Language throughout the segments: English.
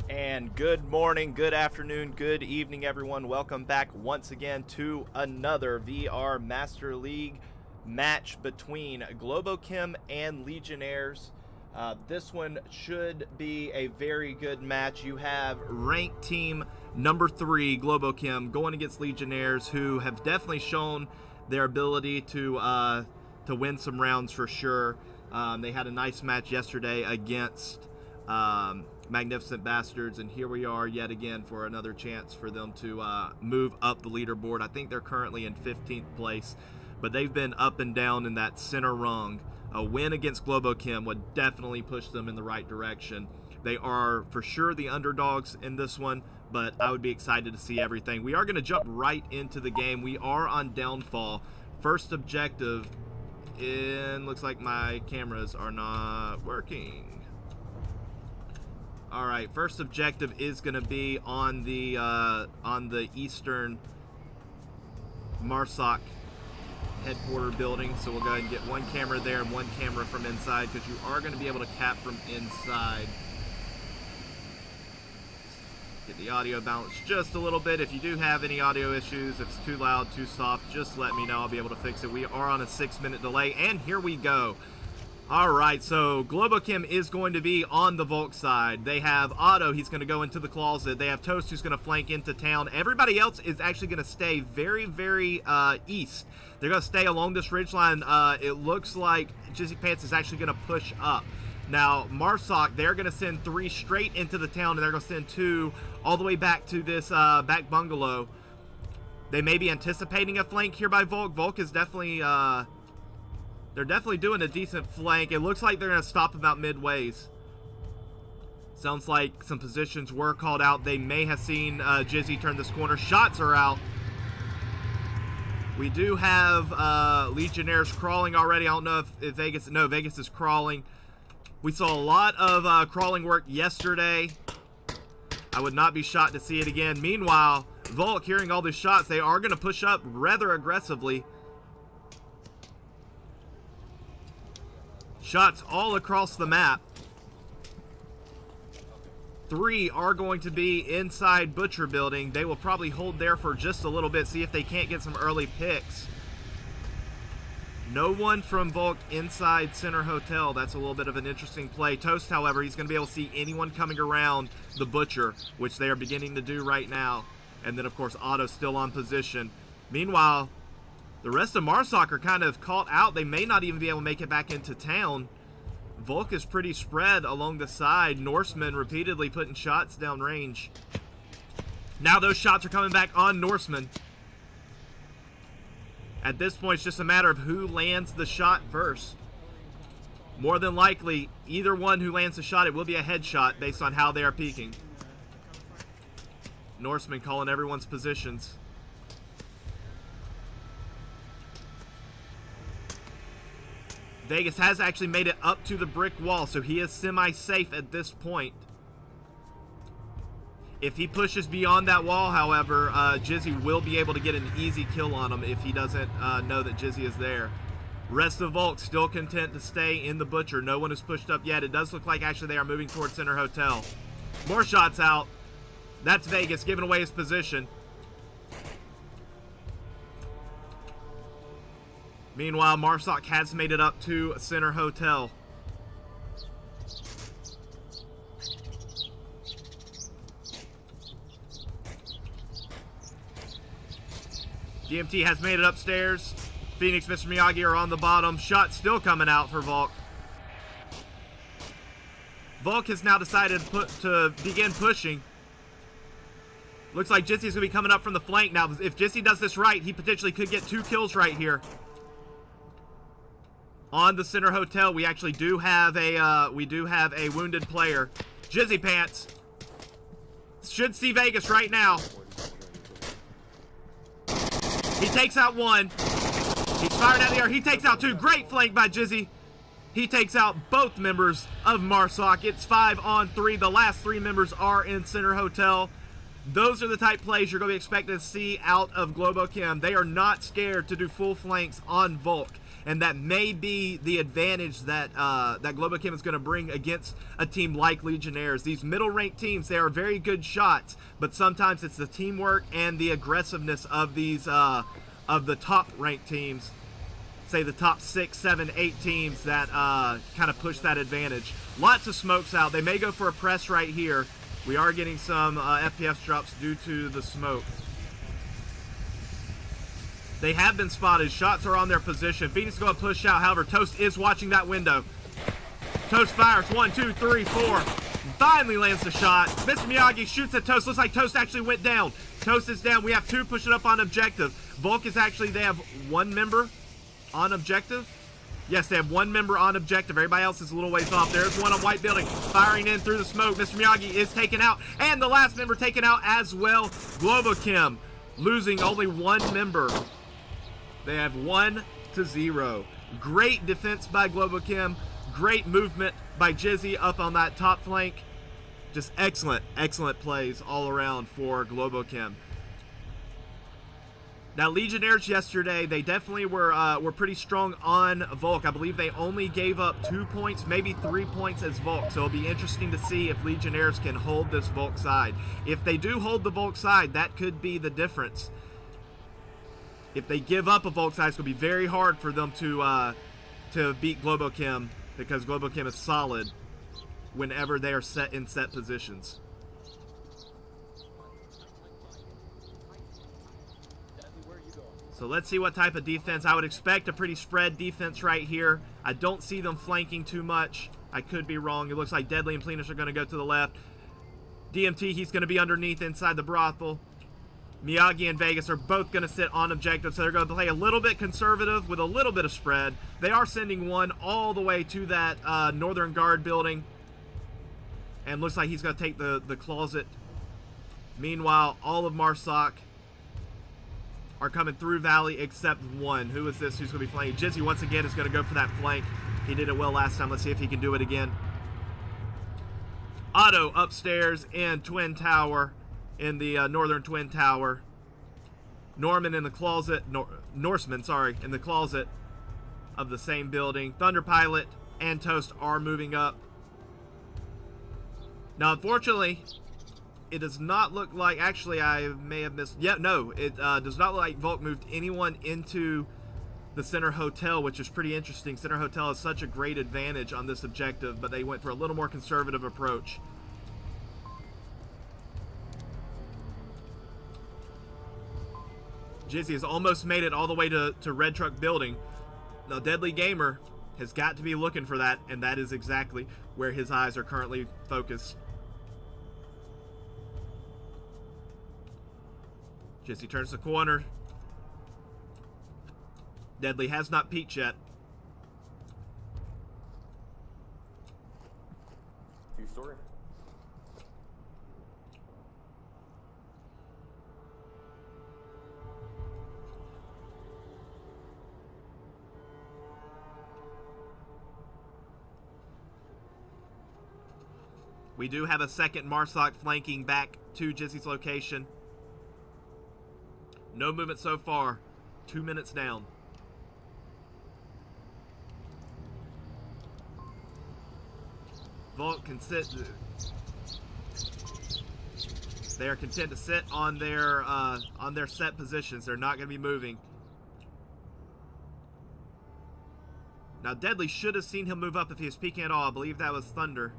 And good morning, good afternoon, good evening, everyone. Welcome back once again to another VR Master League match between Globochem and Legionnaires. This one should be a very good match. You have ranked team number 3, Globochem, going against Legionnaires, who have definitely shown their ability to win some rounds for sure. They had a nice match yesterday against Magnificent Bastards, and here we are yet again for another chance for them to move up the leaderboard. I think they're currently in 15th place, but they've been up and down in that center rung. A win against Globochem would definitely push them in the right direction. They are for sure the underdogs in this one, but I would be excited to see everything. We are going to jump right into the game. We are on downfall. First objective, and looks like my cameras are not working. All right, first objective is going to be on the eastern MARSOC headquarter building. So we'll go ahead and get one camera there and one camera from inside, because you are going to be able to cap from inside. Get the audio balanced just a little bit. If you do have any audio issues, if it's too loud, too soft, just let me know. I'll be able to fix it. We are on a 6-minute delay, and here we go. All right, so Globochem is going to be on the Volk side. They have Otto. He's going to go into the closet. They have Toast, who's going to flank into town. Everybody else is actually going to stay very, very east. They're going to stay along this ridgeline. It looks like Jizzy Pants is actually going to push up. Now, Marsoc, they're going to send 3 straight into the town, and they're going to send 2 all the way back to this back bungalow. They may be anticipating a flank here by Volk. Volk is definitely, they're definitely doing a decent flank. It looks like they're going to stop about midways. Sounds like some positions were called out. They may have seen Jizzy turn this corner. Shots are out. We do have Legionnaires crawling already. I don't know if Vegas, no, Vegas is crawling. We saw a lot of crawling work yesterday. I would not be shocked to see it again. Meanwhile, Volk, hearing all these shots, they are going to push up rather aggressively. Shots all across the map. 3 are going to be inside Butcher Building. They will probably hold there for just a little bit, see if they can't get some early picks. No one from Volk inside Center Hotel. That's a little bit of an interesting play. Toast, however, he's going to be able to see anyone coming around the Butcher, which they are beginning to do right now. And then, of course, Otto's still on position. Meanwhile, the rest of Marsoc are kind of caught out. They may not even be able to make it back into town. Volk is pretty spread along the side. Norseman repeatedly putting shots downrange. Now those shots are coming back on Norseman. At this point, it's just a matter of who lands the shot first. More than likely, either one who lands the shot, it will be a headshot based on how they are peeking. Norseman calling everyone's positions. Vegas has actually made it up to the brick wall, so he is semi-safe at this point. If he pushes beyond that wall, however, Jizzy will be able to get an easy kill on him if he doesn't know that Jizzy is there. Rest of Volk still content to stay in the Butcher. No one has pushed up yet. It does look like actually they are moving towards Center Hotel. More shots out. That's Vegas giving away his position. Meanwhile, Marsoc has made it up to Center Hotel. DMT has made it upstairs. Phoenix, Mr. Miyagi are on the bottom. Shot still coming out for Volk. Volk has now decided to begin pushing. Looks like Jizzy's going to be coming up from the flank now. If Jizzy does this right, he potentially could get 2 kills right here. On the Center Hotel, we actually do have a wounded player. Jizzy Pants should see Vegas right now. He takes out 1. He's firing out the air. He takes out 2. Great flank by Jizzy. He takes out both members of Marsoc. It's 5 on 3. The last 3 members are in Center Hotel. Those are the type plays you're going to be expected to see out of Globochem. They are not scared to do full flanks on Volk. And that may be the advantage that that Globochem is going to bring against a team like Legionnaires. These middle-ranked teams, they are very good shots, but sometimes it's the teamwork and the aggressiveness of these of the top-ranked teams, say the top 6, 7, 8 teams that kind of push that advantage. Lots of smokes out. They may go for a press right here. We are getting some FPS drops due to the smoke. They have been spotted. Shots are on their position. Phoenix is going to push out. However, Toast is watching that window. Toast fires. 1, 2, 3, 4. Finally lands the shot. Mr. Miyagi shoots at Toast. Looks like Toast actually went down. Toast is down. We have 2 pushing up on objective. Volk is actually, they have 1 member on objective. Yes, they have 1 member on objective. Everybody else is a little ways off. There's one on white building. Firing in through the smoke. Mr. Miyagi is taken out. And the last member taken out as well. Globochem losing only 1 member. They have 1-0. Great defense by Globochem. Great movement by Jizzy up on that top flank. Just excellent, excellent plays all around for Globochem. Now, Legionnaires yesterday, they definitely were pretty strong on Volk. I believe they only gave up 2 points, maybe 3 points as Volk. So it'll be interesting to see if Legionnaires can hold this Volk side. If they do hold the Volk side, that could be the difference. If they give up a Volk side, it's going to be very hard for them to beat Globochem, because Globochem is solid whenever they are set in set positions. So let's see what type of defense. I would expect a pretty spread defense right here. I don't see them flanking too much. I could be wrong. It looks like Deadly and Plenish are going to go to the left. DMT, he's going to be underneath inside the brothel. Miyagi and Vegas are both going to sit on objective, so they're going to play a little bit conservative with a little bit of spread. They are sending one all the way to that Northern Guard building. And looks like he's going to take the closet. Meanwhile, all of Marsoc are coming through Valley except one. Who is this who's going to be playing? Jizzy once again is going to go for that flank. He did it well last time. Let's see if he can do it again. Otto upstairs in Twin Tower, in the Northern Twin Tower. Norman in the closet, Norseman, sorry, in the closet of the same building. Thunder Pilot and Toast are moving up. Now, unfortunately, it does not look like, actually I may have missed, yeah, no, it does not look like Volk moved anyone into the Center Hotel, which is pretty interesting. Center Hotel has such a great advantage on this objective, but they went for a little more conservative approach. Jizzy has almost made it all the way to Red Truck Building. Now, Deadly Gamer has got to be looking for that, and that is exactly where his eyes are currently focused. Jizzy turns the corner. Deadly has not peeked yet. Two-story. We do have a second Marsoc flanking back to Jizzy's location. No movement so far. 2 minutes down. Volk can sit. They are content to sit on their set positions. They're not going to be moving. Now, Deadly should have seen him move up if he was peeking at all. I believe that was Thunder.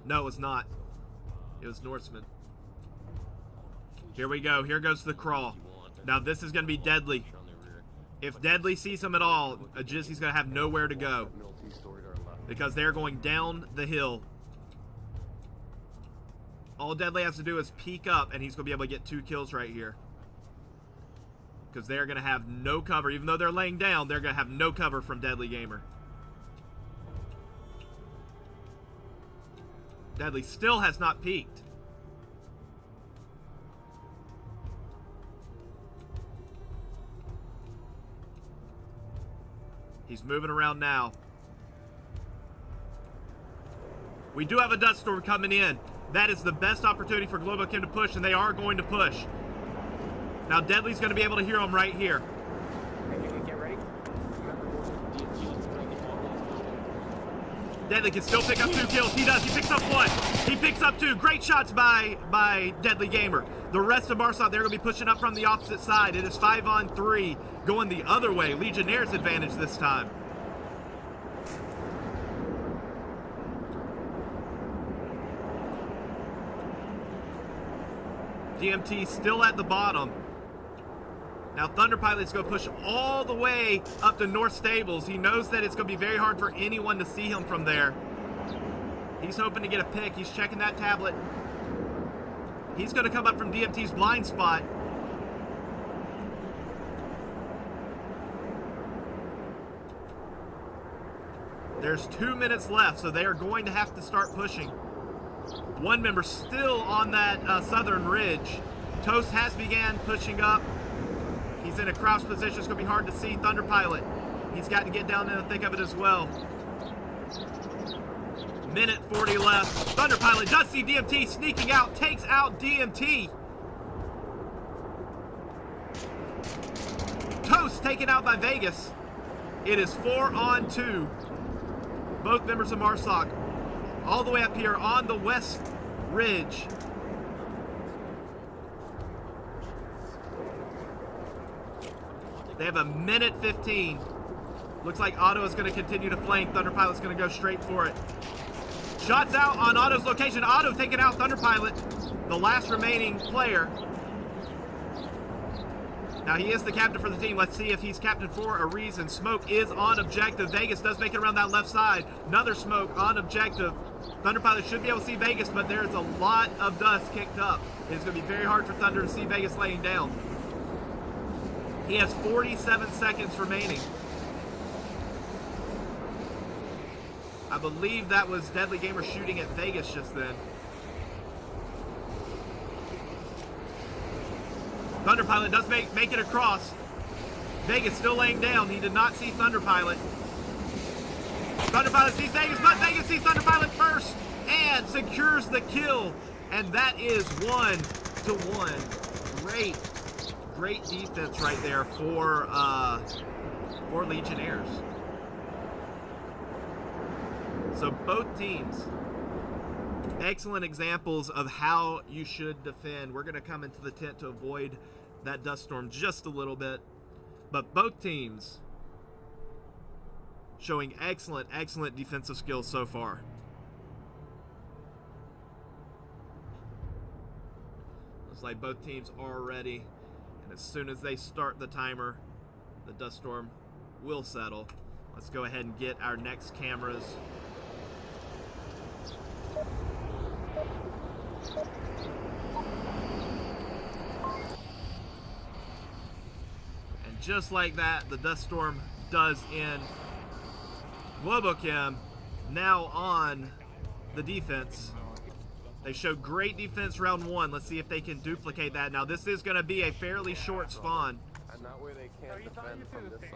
No, it was not. It was Norseman. Here we go. Here goes the crawl. Now this is going to be Deadly. If Deadly sees him at all, Jizzy's going to have nowhere to go, because they're going down the hill. All Deadly has to do is peek up, and he's going to be able to get 2 kills right here. Because they're going to have no cover. Even though they're laying down, they're going to have no cover from Deadly Gamer. Deadly still has not peeked. He's moving around now. We do have a dust storm coming in. That is the best opportunity for Globochem to push, and they are going to push. Now Deadly's going to be able to hear him right here. Get ready. Deadly can still pick up 2 kills. He does. He picks up 1. He picks up 2. Great shots by Deadly Gamer. The rest of Marsoc, they're going to be pushing up from the opposite side. It is 5-on-3 going the other way. Legionnaires advantage this time. DMT still at the bottom. Now Thunder Pilot's going to push all the way up to North Stables. He knows that it's going to be very hard for anyone to see him from there. He's hoping to get a pick. He's checking that tablet. He's going to come up from DMT's blind spot. There's 2 minutes left, so they are going to have to start pushing. One member still on that southern ridge. Toast has began pushing up. He's in a crouch position. It's going to be hard to see Thunder Pilot. He's got to get down in the thick of it as well. Minute 40 left. Thunder Pilot does see DMT sneaking out, takes out DMT. gets taken out by Vegas. It is 4-on-2. Both members of MARSOC all the way up here on the west ridge. They have a minute 15. Looks like Otto is going to continue to flank. Thunder Pilot's going to go straight for it. Shots out on Otto's location. Otto taking out Thunder Pilot, the last remaining player. Now he is the captain for the team. Let's see if he's captain for a reason. Smoke is on objective. Vegas does make it around that left side. Another smoke on objective. Thunder Pilot should be able to see Vegas, but there's a lot of dust kicked up. It's going to be very hard for Thunder to see Vegas laying down. He has 47 seconds remaining. I believe that was Deadly Gamer shooting at Vegas just then. Thunder Pilot does make it across. Vegas still laying down. He did not see Thunder Pilot. Thunder Pilot sees Vegas, but Vegas sees Thunder Pilot first and secures the kill. And that is 1-1. Great defense right there for Legionnaires. So both teams, excellent examples of how you should defend. We're going to come into the tent to avoid that dust storm just a little bit. But both teams showing excellent defensive skills so far. Looks like both teams are ready. And as soon as they start the timer, the dust storm will settle. Let's go ahead and get our next cameras. And just like that, the dust storm does end. Globochem now on the defense. They showed great defense round one. Let's see if they can duplicate that. Now this is going to be a fairly short spawn. And that way they can't defend from this side.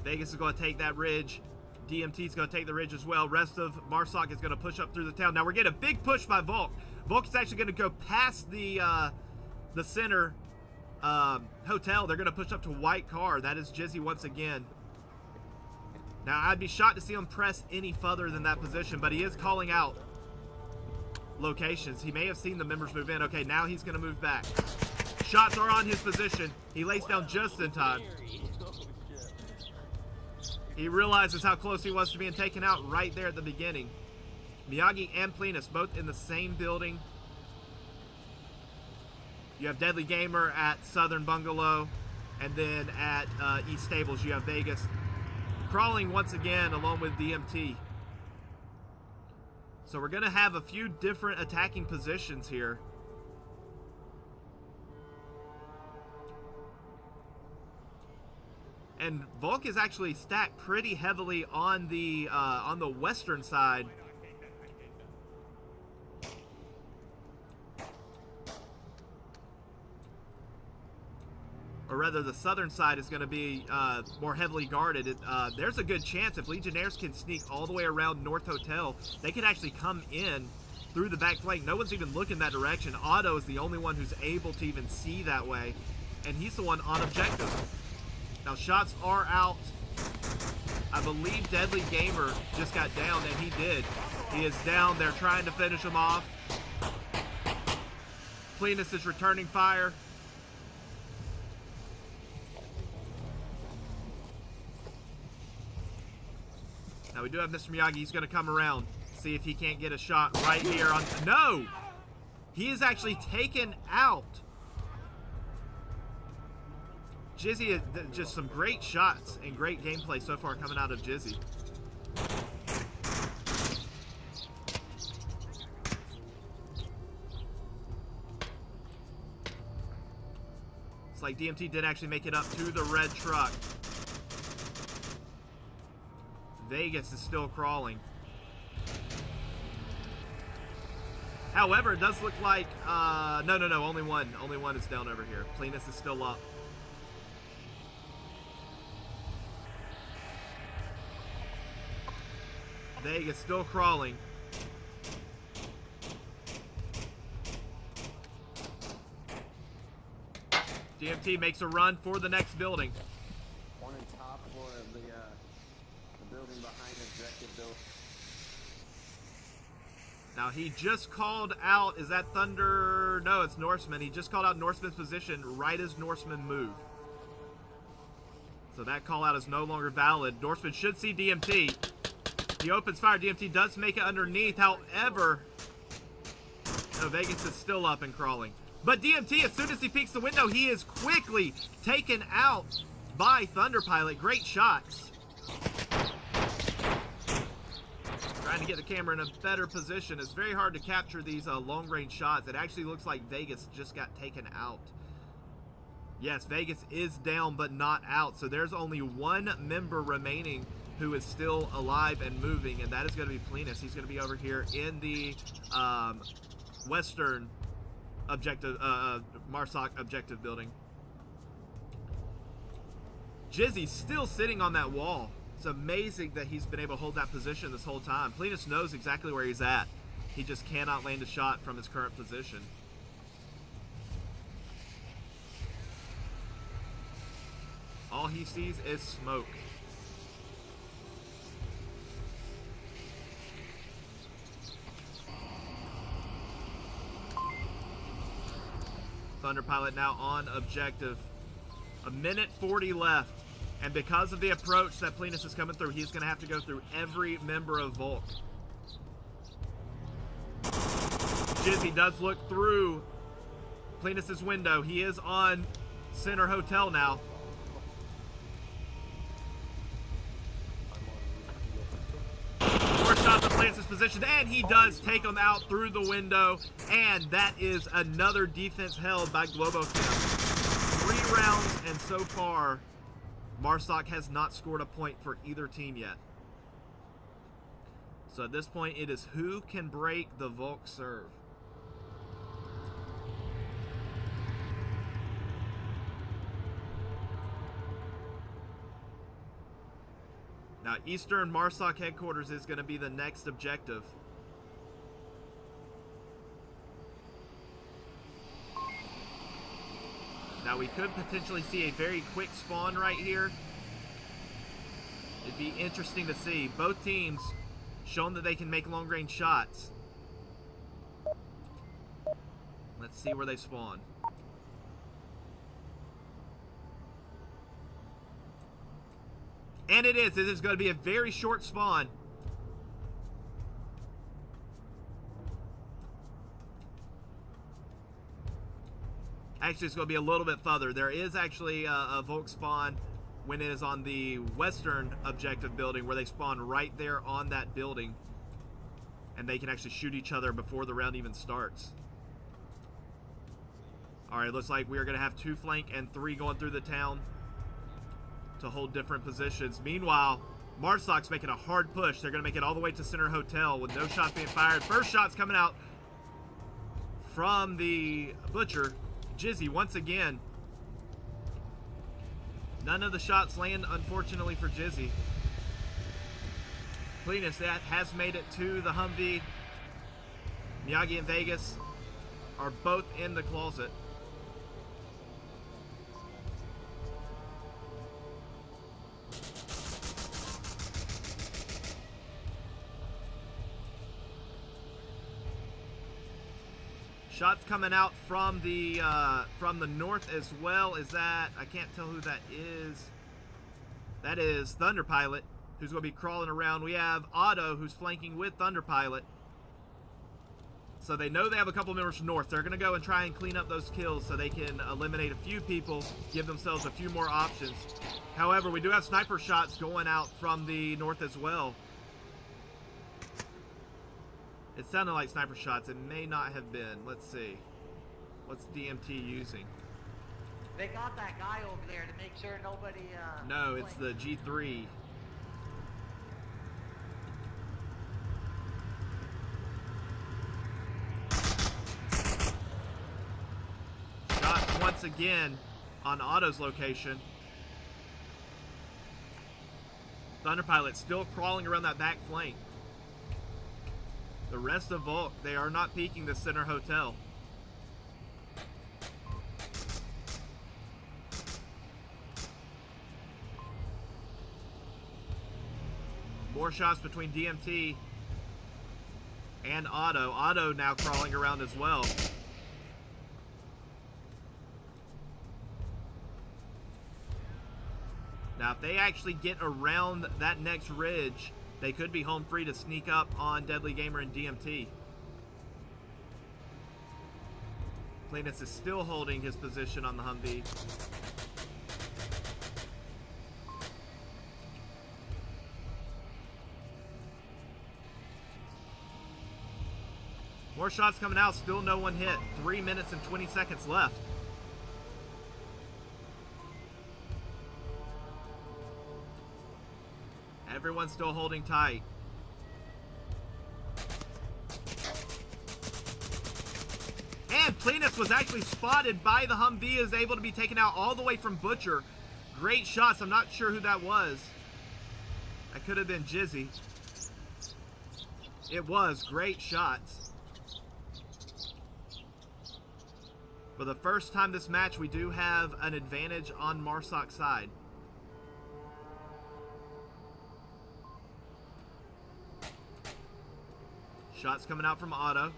Vegas is going to take that ridge. DMT is going to take the ridge as well. Rest of MARSOC is going to push up through the town. Now we're getting a big push by Volk. Volk is actually going to go past the center hotel. They're going to push up to White Car. That is Jizzy once again. Now I'd be shocked to see him press any further than that position, but he is calling out locations. He may have seen the members move in. Okay, now he's going to move back. Shots are on his position. He lays down just in time. He realizes how close he was to being taken out right there at the beginning. Miyagi and Plenus both in the same building. You have Deadly Gamer at Southern Bungalow, and then at East Stables you have Vegas crawling once again along with DMT. So we're going to have a few different attacking positions here. And Volk is actually stacked pretty heavily on the western side. Or rather, the southern side is going to be more heavily guarded. There's a good chance if Legionnaires can sneak all the way around North Hotel, they could actually come in through the back flank. No one's even looking that direction. Otto is the only one who's able to even see that way, and he's the one on objective. Now shots are out. I believe Deadly Gamer just got down, and he did. He is down. They're trying to finish him off. Plenus is returning fire. Now we do have Mr. Miyagi. He's going to come around. See if he can't get a shot right here on... No! He is actually taken out. Jizzy, just some great shots and great gameplay so far coming out of Jizzy. It's like DMT did actually make it up to the red truck. Vegas is still crawling. However, it does look like, no, only one. Only one is down over here. Plenus is still up. Vegas still crawling. DMT makes a run for the next building. One in top floor of the building behind objective building. Now he just called out, is that Thunder? No, it's Norseman. He just called out Norseman's position right as Norseman moved. So that call out is no longer valid. Norseman should see DMT. He opens fire. DMT does make it underneath. However, no, Vegas is still up and crawling. But DMT, as soon as he peeks the window, he is quickly taken out by Thunder Pilot. Great shots. Trying to get the camera in a better position. It's very hard to capture these long-range shots. It actually looks like Vegas just got taken out. Yes, Vegas is down but not out. So there's only one member remaining who is still alive and moving, and that is going to be Plenus. He's going to be over here in the western objective, Marsoc objective building. Jizzy's still sitting on that wall. It's amazing that he's been able to hold that position this whole time. Plenus knows exactly where he's at. He just cannot land a shot from his current position. All he sees is smoke. Thunder Pilot now on objective. A minute 40 left. And because of the approach that Plenus is coming through, he's going to have to go through every member of Volk. Jizzy does look through Plenus' window. He is on Center Hotel now. More shots of Plenus' position, and he does take him out through the window. And that is another defense held by Globochem. 3 rounds, and so far, Marsoc has not scored a point for either team yet. So at this point, it is who can break the Volk serve. Now, Eastern Marsoc headquarters is going to be the next objective. Now, we could potentially see a very quick spawn right here. It'd be interesting to see. Both teams shown that they can make long-range shots. Let's see where they spawn. And it is. It is going to be a very short spawn. Actually, it's going to be a little bit further. There is actually a Volk spawn when it is on the western objective building, where they spawn right there on that building. And they can actually shoot each other before the round even starts. Alright, looks like we are going to have 2 flank and 3 going through the town to hold different positions. Meanwhile, Marsoc's making a hard push. They're going to make it all the way to Center Hotel with no shots being fired. First shot's coming out from the Butcher. Jizzy once again. None of the shots land, unfortunately, for Jizzy. Plenus, that has made it to the Humvee. Miyagi and Vegas are both in the closet. Shots coming out from the north as well. Is that, I can't tell who that is. That is Thunder Pilot, who's going to be crawling around. We have Otto, who's flanking with Thunder Pilot. So they know they have a couple members north. They're going to go and try and clean up those kills so they can eliminate a few people, give themselves a few more options. However, we do have sniper shots going out from the north as well. It sounded like sniper shots. It may not have been. Let's see. What's DMT using? They got that guy over there to make sure nobody... No, it's the G3. Shot once again on Otto's location. Thunder Pilot still crawling around that back flank. The rest of Volk, they are not peeking the Center Hotel. More shots between DMT and Otto. Otto now crawling around as well. Now, if they actually get around that next ridge, they could be home free to sneak up on Deadly Gamer and DMT. Cleanus is still holding his position on the Humvee. More shots coming out, still no one hit. 3 minutes and 20 seconds left. Everyone's still holding tight. And Cleanus was actually spotted by the Humvee, is able to be taken out all the way from Butcher. Great shots. I'm not sure who that was. That could have been Jizzy. It was. Great shots. For the first time this match, we do have an advantage on Marsok's side. Shots coming out from Otto.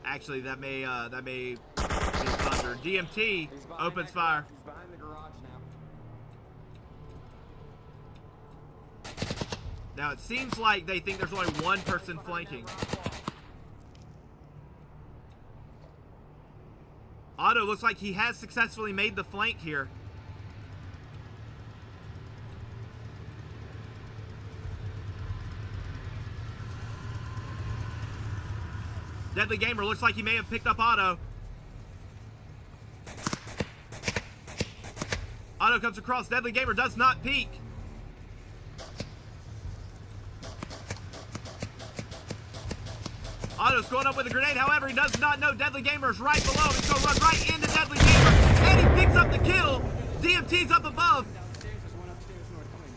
Actually, that may be Thunder. DMT opens fire. He's behind the garage now. Now it seems like they think there's only one person flanking. Otto looks like he has successfully made the flank here. Deadly Gamer looks like he may have picked up Otto. Otto comes across. Deadly Gamer does not peek. Otto's going up with a grenade. However, he does not know Deadly Gamer is right below. He's going to run right into Deadly Gamer. And he picks up the kill. DMT's up above. Downstairs, there's one upstairs north coming.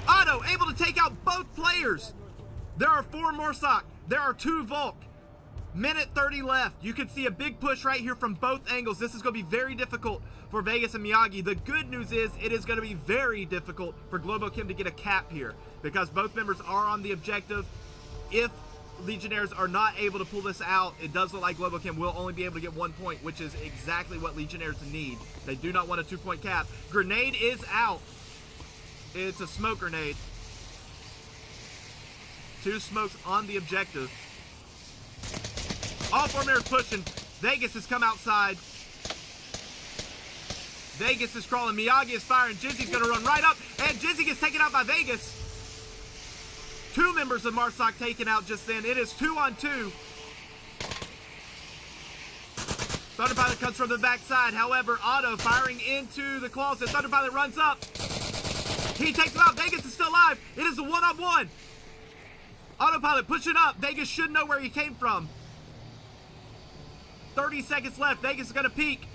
Otto able to take out both players. There are 4 Morsok. There are 2 Volk. Minute 30 left. You can see a big push right here from both angles. This is going to be very difficult for Vegas and Miyagi. The good news is it is going to be very difficult for Globochem to get a cap here because both members are on the objective. If Legionnaires are not able to pull this out, it does look like Globochem will only be able to get 1 point, which is exactly what Legionnaires need. They do not want a 2-point cap. Grenade is out. It's a smoke grenade. 2 smokes on the objective. All 4 members pushing. Vegas has come outside. Vegas is crawling. Miyagi is firing. Jizzy's going to run right up. And Jizzy gets taken out by Vegas. 2 members of Marsok taken out just then. It is 2 on 2. Thunderpilot comes from the backside. However, Otto firing into the closet. Thunderpilot runs up. He takes him out. Vegas is still alive. It is a 1-on-1. Autopilot pushing up. Vegas should know where he came from. 30 seconds left. Vegas is going to peek.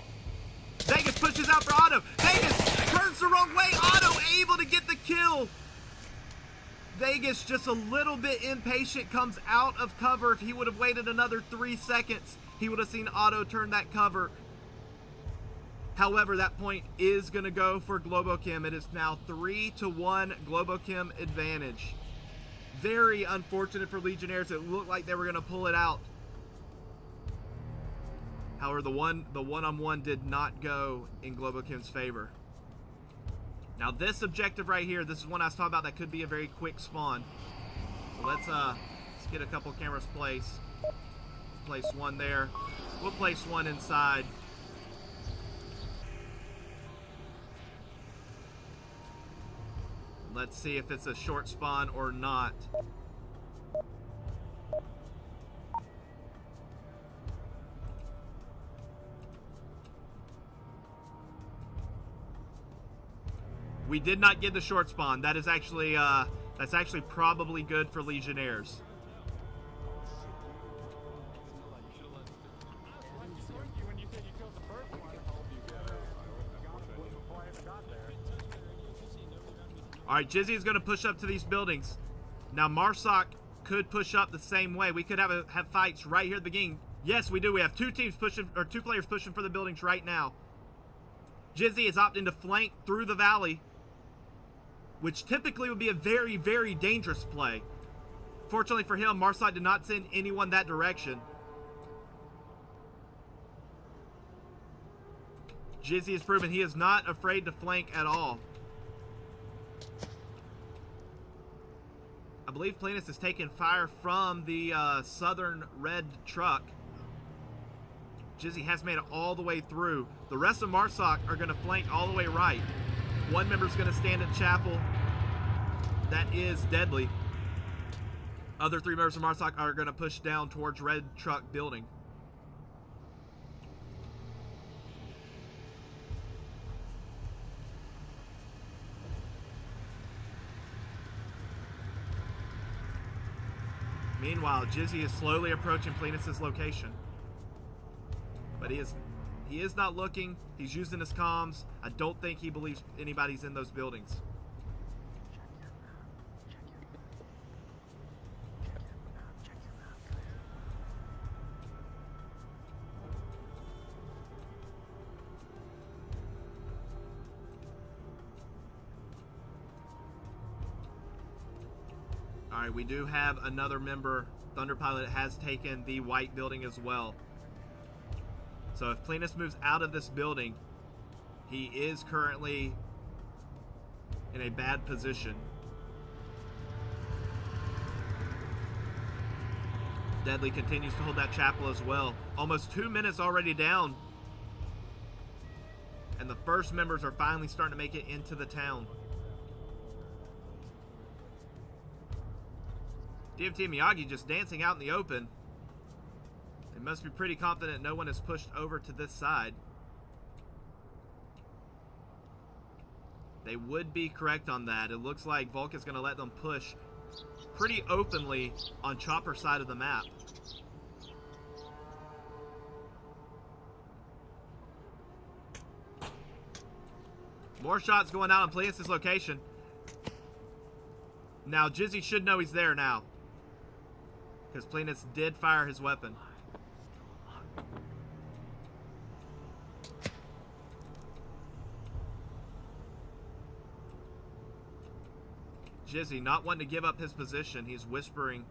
Vegas pushes out for Otto. Vegas turns the wrong way. Otto able to get the kill. Vegas just a little bit impatient, comes out of cover. If he would have waited another 3 seconds, he would have seen Otto turn that cover. However, that point is going to go for Globochem. It is now 3-1 Globochem advantage. Very unfortunate for Legionnaires. It looked like they were going to pull it out. However, the one-on-one did not go in Globochem's favor. Now this objective right here, this is one I was talking about that could be a very quick spawn. So let's get a couple cameras placed. Place one there. We'll place one inside. Let's see if it's a short spawn or not. We did not get the short spawn. That is actually that's actually probably good for Legionnaires. All right, Jizzy is going to push up to these buildings. Now Marsok could push up the same way. We could have fights right here at the beginning. Yes, we do. We have two teams pushing, or two players pushing for the buildings right now. Jizzy is opting to flank through the valley, which typically would be a very, very dangerous play. Fortunately for him, Marsoc did not send anyone that direction. Jizzy has proven he is not afraid to flank at all. I believe Planus has taken fire from the southern red truck. Jizzy has made it all the way through. The rest of Marsoc are going to flank all the way right. One member's going to stand at chapel. That is deadly. Other three members of Marsoc are going to push down towards red truck building. Meanwhile, Jizzy is slowly approaching Planus' location. But he is not looking. He's using his comms. I don't think he believes anybody's in those buildings. Alright, we do have another member. Thunder Pilot has taken the white building as well. So if Planus moves out of this building, he is currently in a bad position. Deadly continues to hold that chapel as well. Almost 2 minutes already down. And the first members are finally starting to make it into the town. DMT and Miyagi just dancing out in the open. They must be pretty confident no one is pushed over to this side. They would be correct on that. It looks like Volk is going to let them push pretty openly on Chopper's side of the map. More shots going out on Planus' location. Now, Jizzy should know he's there now, because Planus did fire his weapon. Jizzy not wanting to give up his position. He's whispering.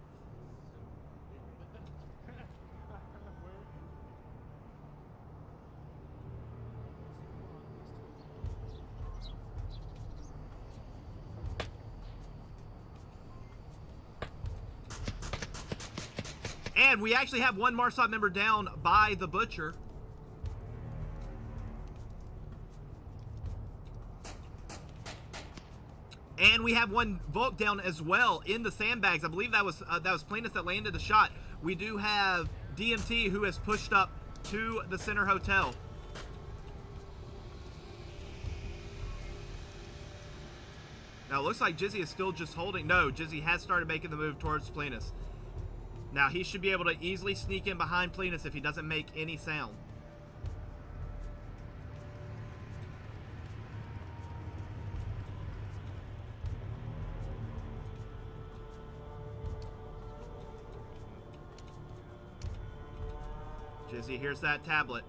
And we actually have one Marsoc member down by the Butcher. And we have one Volk down as well in the sandbags. I believe that was Planus that landed the shot. We do have DMT who has pushed up to the Center Hotel. Now it looks like Jizzy is still just holding. No, Jizzy has started making the move towards Planus. Now he should be able to easily sneak in behind Planus if he doesn't make any sound. Jizzy hears that tablet.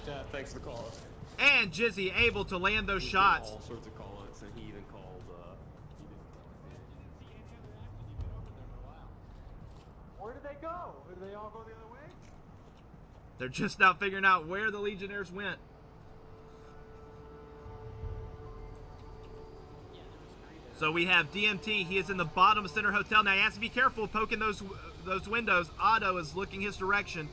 Yeah, thanks for the call. And Jizzy able to land those shots. All sorts of call-outs, and he even called. Where did they go? Did they all go the other way? They're just now figuring out where the Legionnaires went. So we have DMT. He is in the bottom of Center Hotel. Now he has to be careful poking those windows. Otto is looking his direction.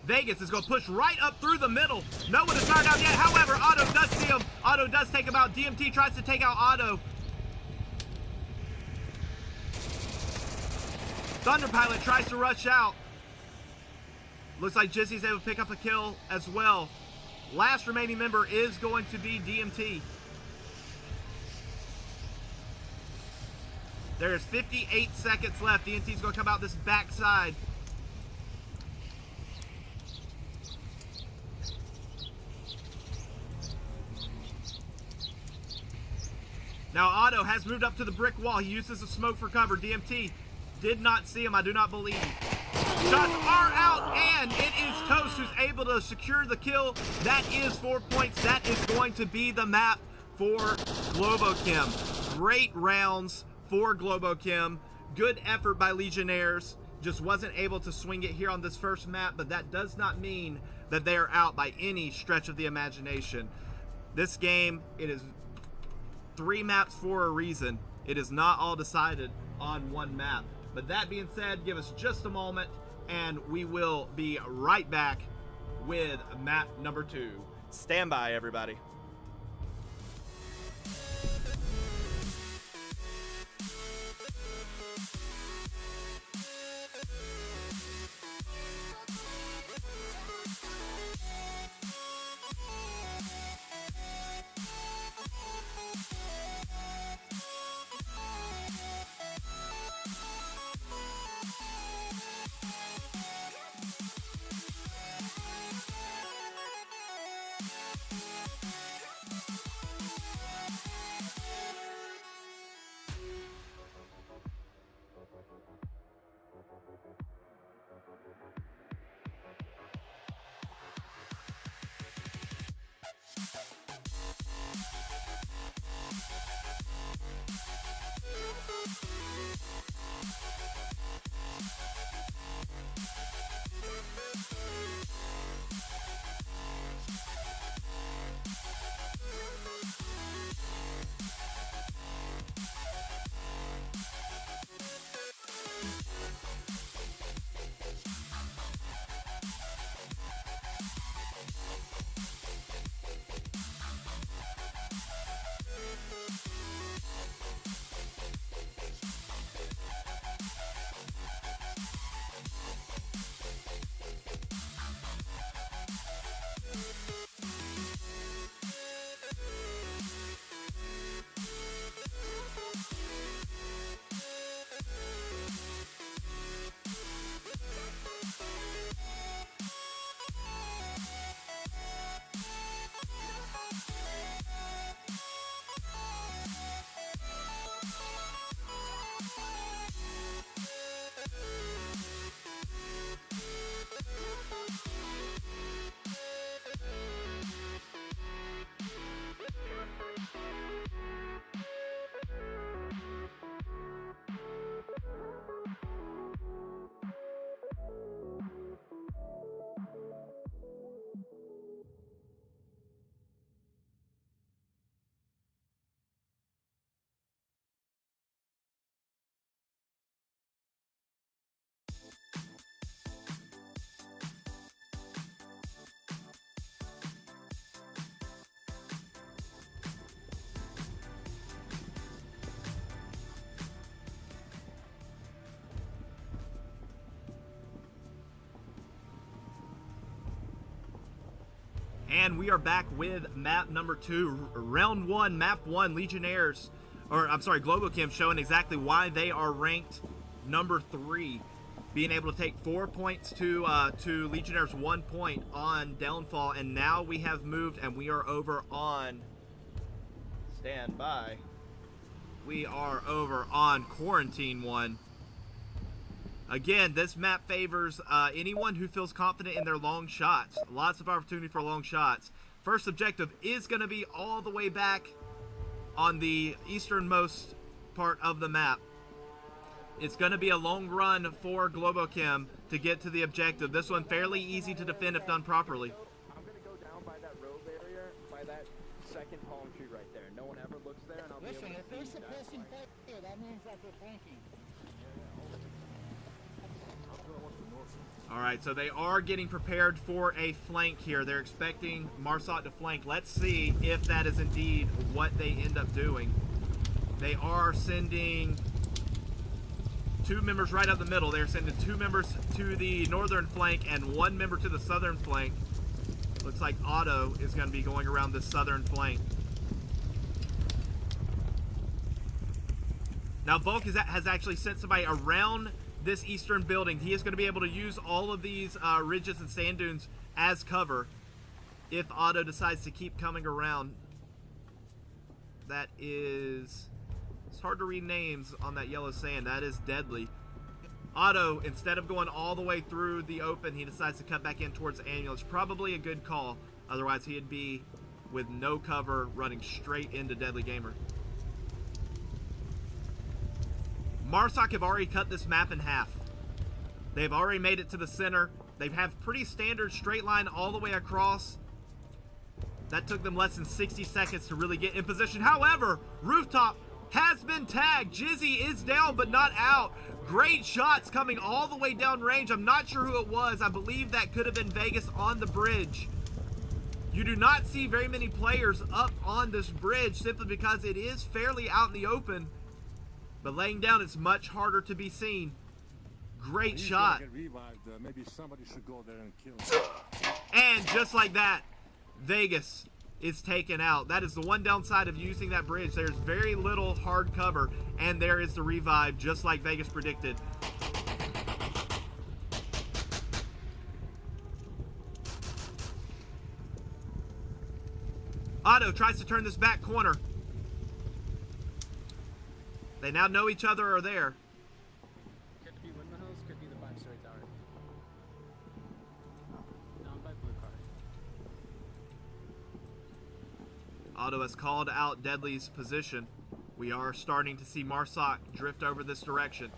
Vegas is going to push right up through the middle. No one has fired out yet. However, Otto does see him. Otto does take him out. DMT tries to take out Otto. Thunder Pilot tries to rush out. Looks like Jizzy's able to pick up a kill as well. Last remaining member is going to be DMT. There's 58 seconds left. DNT's going to come out this backside. Now Otto has moved up to the brick wall. He uses the smoke for cover. DMT did not see him, I do not believe. Shots are out, and it is Toast who's able to secure the kill. That is 4 points. That is going to be the map for Globochem. Great rounds for Globochem. Good effort by Legionnaires. Just wasn't able to swing it here on this first map, but that does not mean that they are out by any stretch of the imagination. This game, it is 3 maps for a reason. It is not all decided on one map. But that being said, give us just a moment and we will be right back with map number 2. Stand by, everybody. And we are back with map number 2, round 1, map 1, Legionnaires, or I'm sorry, Globochem, showing exactly why they are ranked number 3, being able to take 4 points to Legionnaires' 1 point on Downfall, and now we have moved and we are over on, stand by, we are over on Quarantine 1. Again, this map favors anyone who feels confident in their long shots. Lots of opportunity for long shots. First objective is going to be all the way back on the easternmost part of the map. It's going to be a long run for Globochem to get to the objective. This one fairly easy to defend if done properly. I'm going to go down by that road barrier, by that second palm tree right there. No one ever looks there, and I'll be able to see if there's a that person flank. back here, that means that we're flanking. All right, so they are getting prepared for a flank here. They're expecting Marsot to flank. Let's see if that is indeed what they end up doing. They are sending 2 members right up the middle. They're sending 2 members to the northern flank and 1 member to the southern flank. Looks like Otto is going to be going around the southern flank. Now Volk has actually sent somebody around this eastern building. He is going to be able to use all of these ridges and sand dunes as cover if Otto decides to keep coming around. That is... It's hard to read names on that yellow sand. That is Deadly. Otto, instead of going all the way through the open, he decides to cut back in towards the ambulance. Probably a good call. Otherwise, he'd be with no cover running straight into Deadly Gamer. Marsoc have already cut this map in half. They've already made it to the center. They have pretty standard straight line all the way across. That took them less than 60 seconds to really get in position. However, Rooftop has been tagged. Jizzy is down but not out. Great shots coming all the way down range. I'm not sure who it was. I believe that could have been Vegas on the bridge. You do not see very many players up on this bridge simply because it is fairly out in the open. But laying down, it's much harder to be seen. Great shot. Get revived. Maybe somebody should go there and kill him. And just like that, Vegas is taken out. That is the one downside of using that bridge. There's very little hard cover, and there is the revive, just like Vegas predicted. Otto tries to turn this back corner. They now know each other are there. Could be Windmill Hills, could be the 5-story tower. Down by Blue Car. Otto has called out Deadly's position. We are starting to see Marsoc drift over this direction.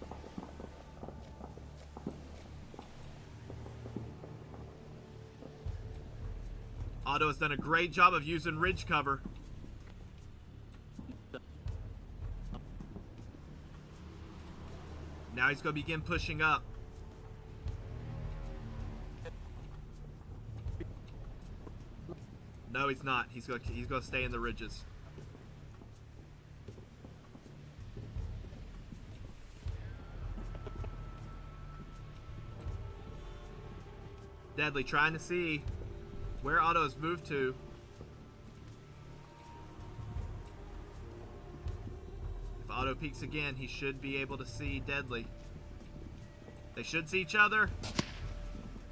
Otto has done a great job of using ridge cover. Now he's going to begin pushing up. No, he's not. He's going to stay in the ridges. Deadly trying to see where Otto has moved to. If Otto peeks again, he should be able to see Deadly. They should see each other.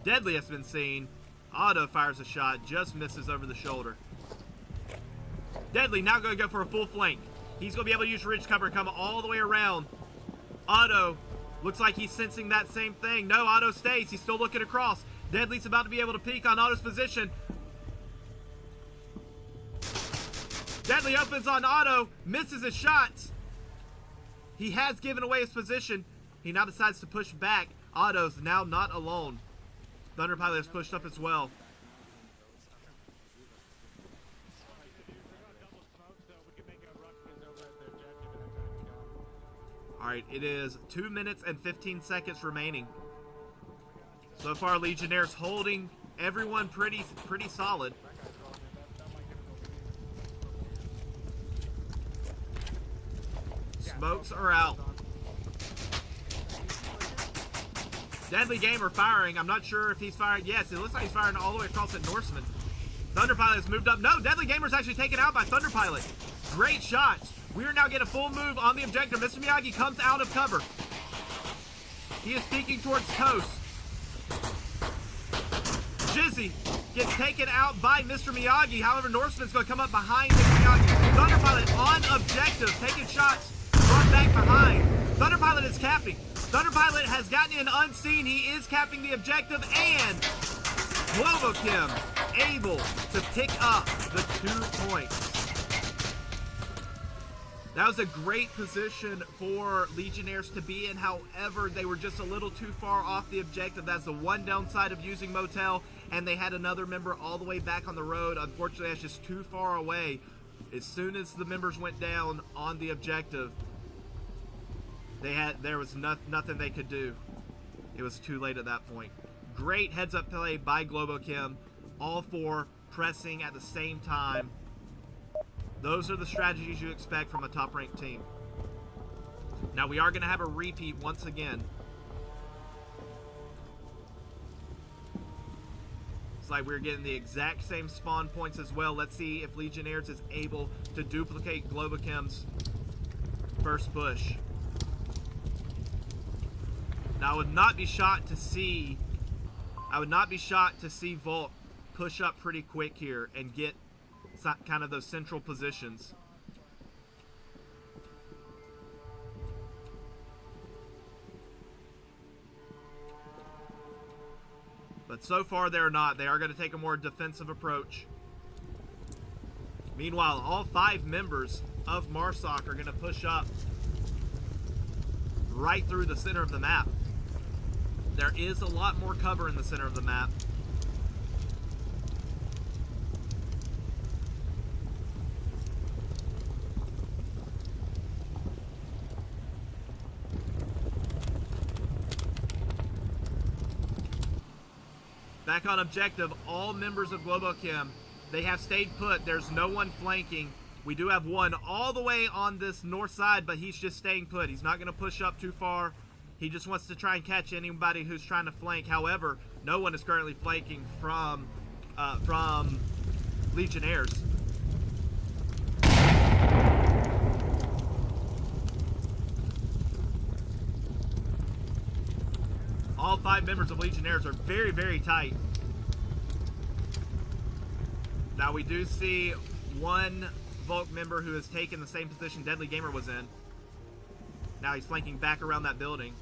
Deadly has been seen. Otto fires a shot, just misses over the shoulder. Deadly now going to go for a full flank. He's going to be able to use ridge cover and come all the way around. Otto looks like he's sensing that same thing. No, Otto stays. He's still looking across. Deadly's about to be able to peek on Otto's position. Deadly opens on Otto, misses his shots. He has given away his position. He now decides to push back. Otto's now not alone. Thunder Pilot has pushed up as well. Alright, it is 2 minutes and 15 seconds remaining. So far, Legionnaires holding everyone pretty solid. Smokes are out. Deadly Gamer firing. I'm not sure if he's firing. Yes, it looks like he's firing all the way across at Norseman. Thunder Pilot has moved up. No, Deadly Gamer's actually taken out by Thunder Pilot. Great shots. We are now getting a full move on the objective. Mr. Miyagi comes out of cover. He is peeking towards coast. Jizzy gets taken out by Mr. Miyagi. However, Norseman's going to come up behind Mr. Miyagi. Thunder Pilot on objective, taking shots from back behind. Thunder Pilot is capping. Thunder Pilot has gotten in unseen. He is capping the objective, and Globochem able to pick up the 2 points. That was a great position for Legionnaires to be in. However, they were just a little too far off the objective. That's the one downside of using Motel, and they had another member all the way back on the road. Unfortunately, that's just too far away. As soon as the members went down on the objective, there was nothing they could do. It was too late at that point. Great heads-up play by Globochem. All four pressing at the same time. Those are the strategies you expect from a top-ranked team. Now, we are going to have a repeat once again. It's like we're getting the exact same spawn points as well. Let's see if Legionnaires is able to duplicate Globochem's first push. Now, I would not be shocked to see Volk push up pretty quick here and get kind of those central positions. But so far, they're not. They are going to take a more defensive approach. Meanwhile, all 5 members of MARSOC are going to push up right through the center of the map. There is a lot more cover in the center of the map. Back on objective, all members of Globochem, they have stayed put. There's no one flanking. We do have one all the way on this north side, but he's just staying put. He's not going to push up too far. He just wants to try and catch anybody who's trying to flank. However, no one is currently flanking from Legionnaires. All 5 members of Legionnaires are very, very tight. Now we do see one Volk member who has taken the same position Deadly Gamer was in. Now he's flanking back around that building.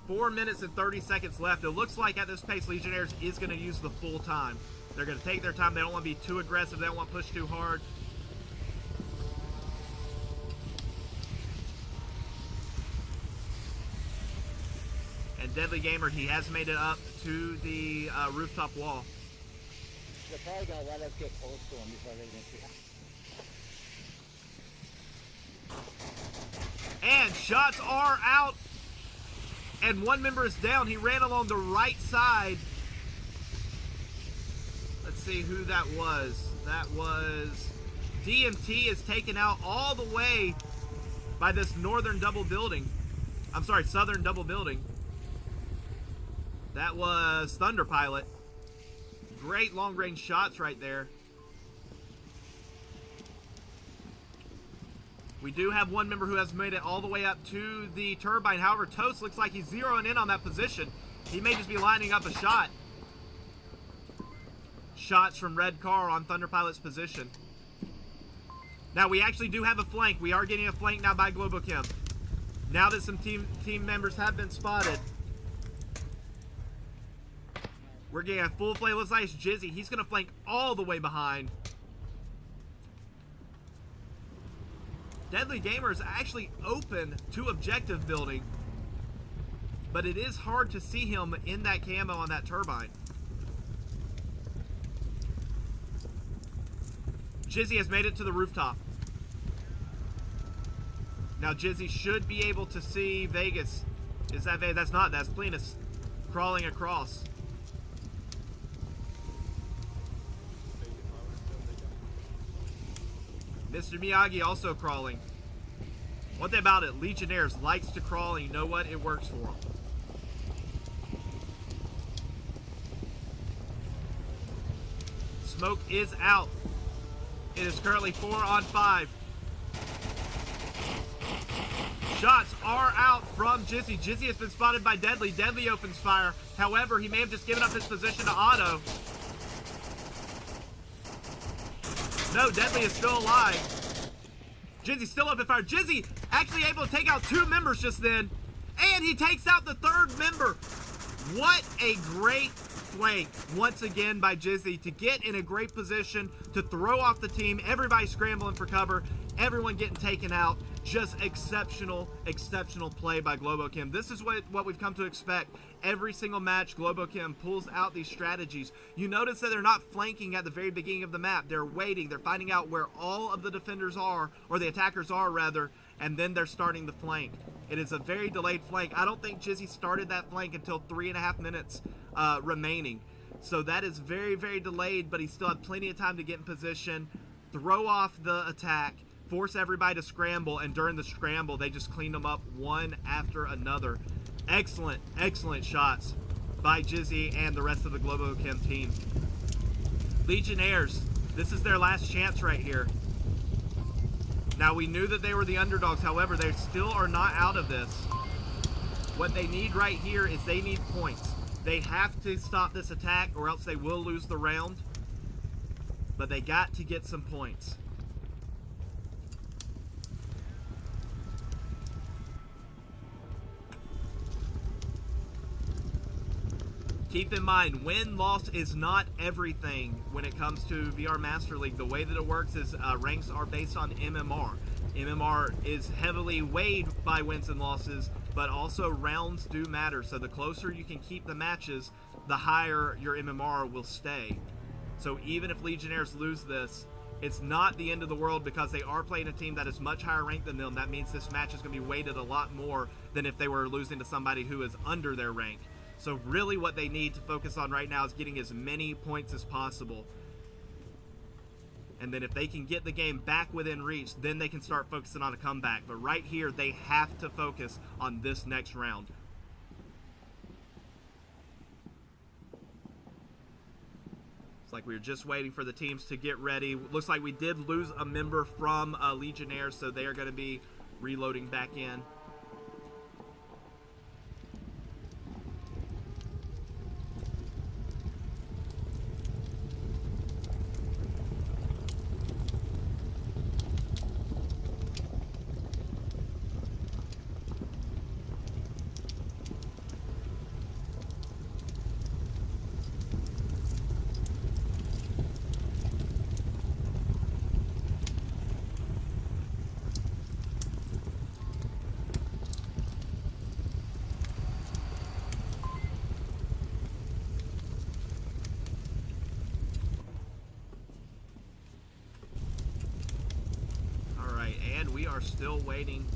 Four minutes and 30 seconds left. It looks like at this pace, Legionnaires is going to use the full time. They're going to take their time. They don't want to be too aggressive. They don't want to push too hard. And Deadly Gamer, he has made it up to the rooftop wall. They're probably gonna let us get close to them before they can see us. And shots are out. And one member is down. He ran along the right side. Let's see who that was. That was DMT is taken out all the way by this northern double building. I'm sorry, southern double building. That was Thunder Pilot. Great long-range shots right there. We do have one member who has made it all the way up to the turbine. However, Toast looks like he's zeroing in on that position. He may just be lining up a shot. Shots from Red Car on Thunder Pilot's position. Now, we actually do have a flank. We are getting a flank now by Globochem. Now that some team members have been spotted, we're getting a full play. Looks like it's Jizzy. He's going to flank all the way behind. Deadly Gamer is actually open to objective building, but it is hard to see him in that camo on that turbine. Jizzy has made it to the rooftop. Now Jizzy should be able to see Vegas. Is that Vegas? That's not. That's Plenus crawling across. Mr. Miyagi also crawling. One thing about it, Legionnaires likes to crawl, and you know what? It works for them. Smoke is out. It is currently 4 on 5. Shots are out from Jizzy. Jizzy has been spotted by Deadly. Deadly opens fire. However, he may have just given up his position to Otto. No, Deadly is still alive. Jizzy's still up in fire. Jizzy actually able to take out 2 members just then. And he takes out the 3rd member. What a great flank once again by Jizzy to get in a great position to throw off the team. Everybody scrambling for cover. Everyone getting taken out. Just exceptional, exceptional play by Globochem. This is what we've come to expect. Every single match, Globochem pulls out these strategies. You notice that they're not flanking at the very beginning of the map. They're waiting. They're finding out where all of the defenders are, or the attackers are, rather, and then they're starting the flank. It is a very delayed flank. I don't think Jizzy started that flank until 3.5 minutes remaining. So that is very, very delayed, but he still had plenty of time to get in position, throw off the attack, force everybody to scramble, and during the scramble, they just cleaned them up one after another. Excellent, excellent shots by Jizzy and the rest of the Globochem team. Legionnaires, this is their last chance right here. Now, we knew that they were the underdogs. However, they still are not out of this. What they need right here is they need points. They have to stop this attack or else they will lose the round. But they got to get some points. Keep in mind, win-loss is not everything when it comes to VR Master League. The way that it works is ranks are based on MMR. MMR is heavily weighed by wins and losses, but also rounds do matter. So the closer you can keep the matches, the higher your MMR will stay. So even if Legionnaires lose this, it's not the end of the world because they are playing a team that is much higher ranked than them. That means this match is going to be weighted a lot more than if they were losing to somebody who is under their rank. So really what they need to focus on right now is getting as many points as possible. And then if they can get the game back within reach, then they can start focusing on a comeback. But right here, they have to focus on this next round. It's like we were just waiting for the teams to get ready. Looks like we did lose a member from Legionnaires, so they are going to be reloading back in. And we are still waiting.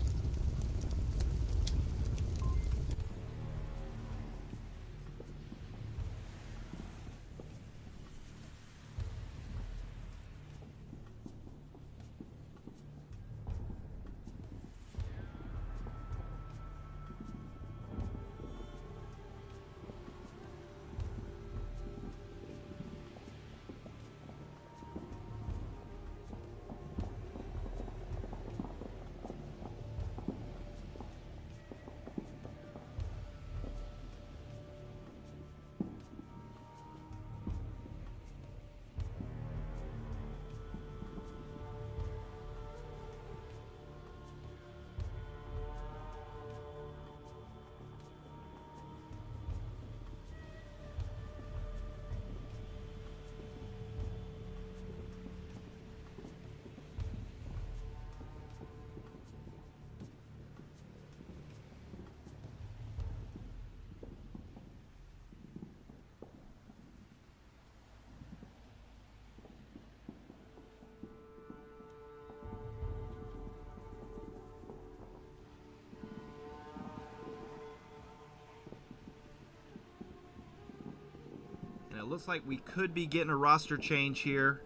It looks like we could be getting a roster change here.